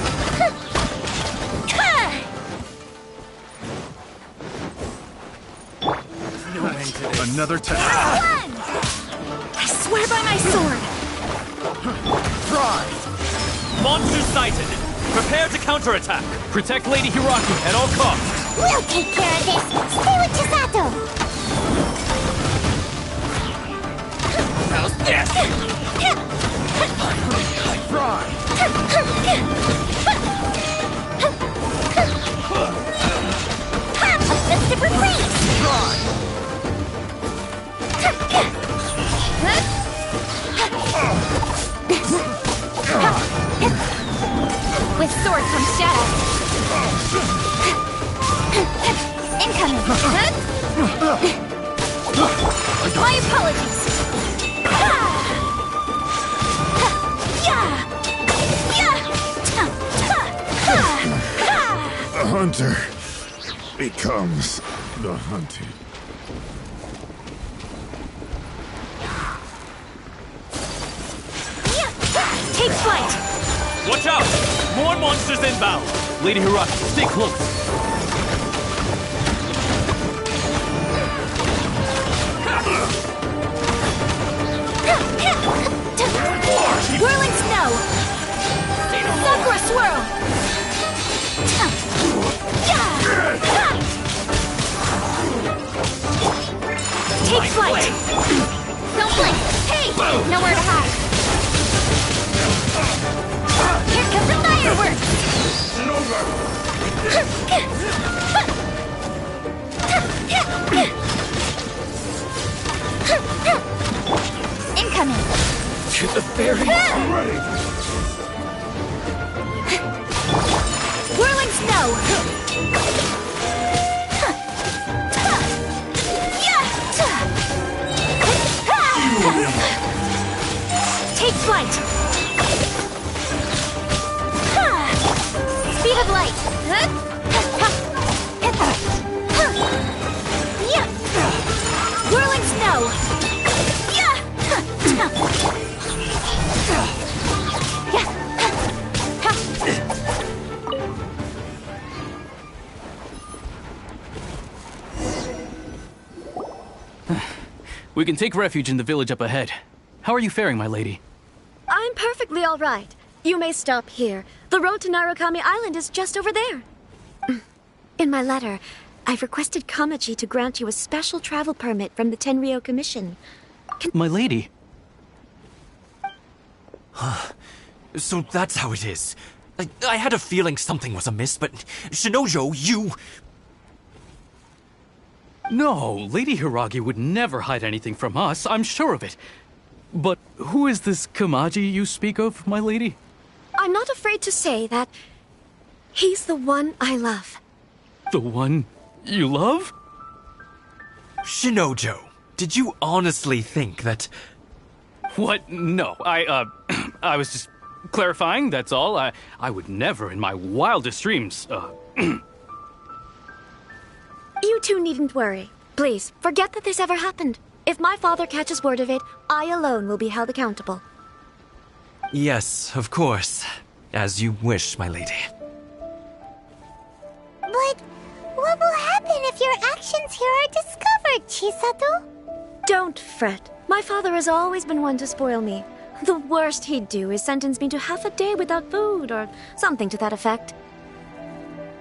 Another test. I swear by my sword! Try! Monster sighted! Prepare to counterattack! Protect Lady Hiragi at all costs! We'll take care of this! Stay with Chisato! How's this? Try! A festive retreat! Try! With sword comes shadow. Incoming. My apologies. The hunter. becomes the hunted. Take flight! Watch out! More monsters inbound! Lady Hiraki, stay close. Whirling snow! Sakura swirl! Take flight! Don't blink! Hey! Nowhere to hide! Here comes the fireworks! Incoming! To the ferry! Ready! Whirling snow! Take flight! Speed of light! Whirling snow! We can take refuge in the village up ahead. How are you faring, my lady? I'm perfectly all right. You may stop here. The road to Narukami Island is just over there. In my letter, I've requested Kamaji to grant you a special travel permit from the Tenryou Commission. My lady? So that's how it is. I had a feeling something was amiss, but Shinojo, you... No, Lady Hiragi would never hide anything from us, I'm sure of it. But who is this Kamaji you speak of, my lady? I'm not afraid to say that he's the one I love. The one you love? Shinojo, did you honestly think that... What? No, I was just clarifying, that's all. I would never in my wildest dreams, You two needn't worry. Please, forget that this ever happened. If my father catches word of it, I alone will be held accountable. Yes, of course. As you wish, my lady. But what will happen if your actions here are discovered, Chisato? Don't fret. My father has always been one to spoil me. The worst he'd do is sentence me to half a day without food, or something to that effect.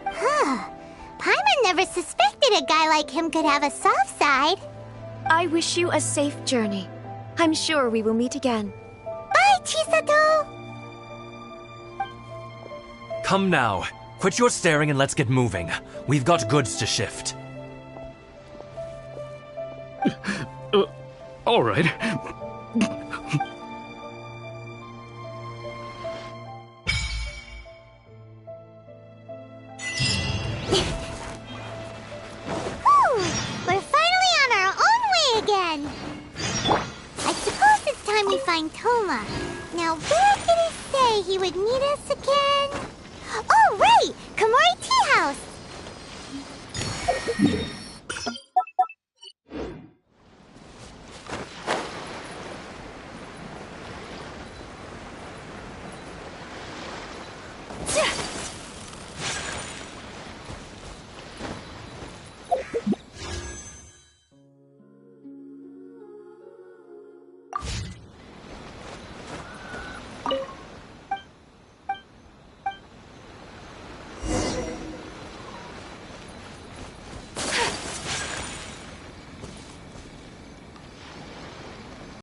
Huh. Paimon never suspected a guy like him could have a soft side. I wish you a safe journey. I'm sure we will meet again. Bye, Chisato! Come now. Quit your staring and let's get moving. We've got goods to shift. All right. We're finally on our own way again. I suppose it's time we find Toma. Now, where did he say he would meet us again? Oh, right! Komori Tea House!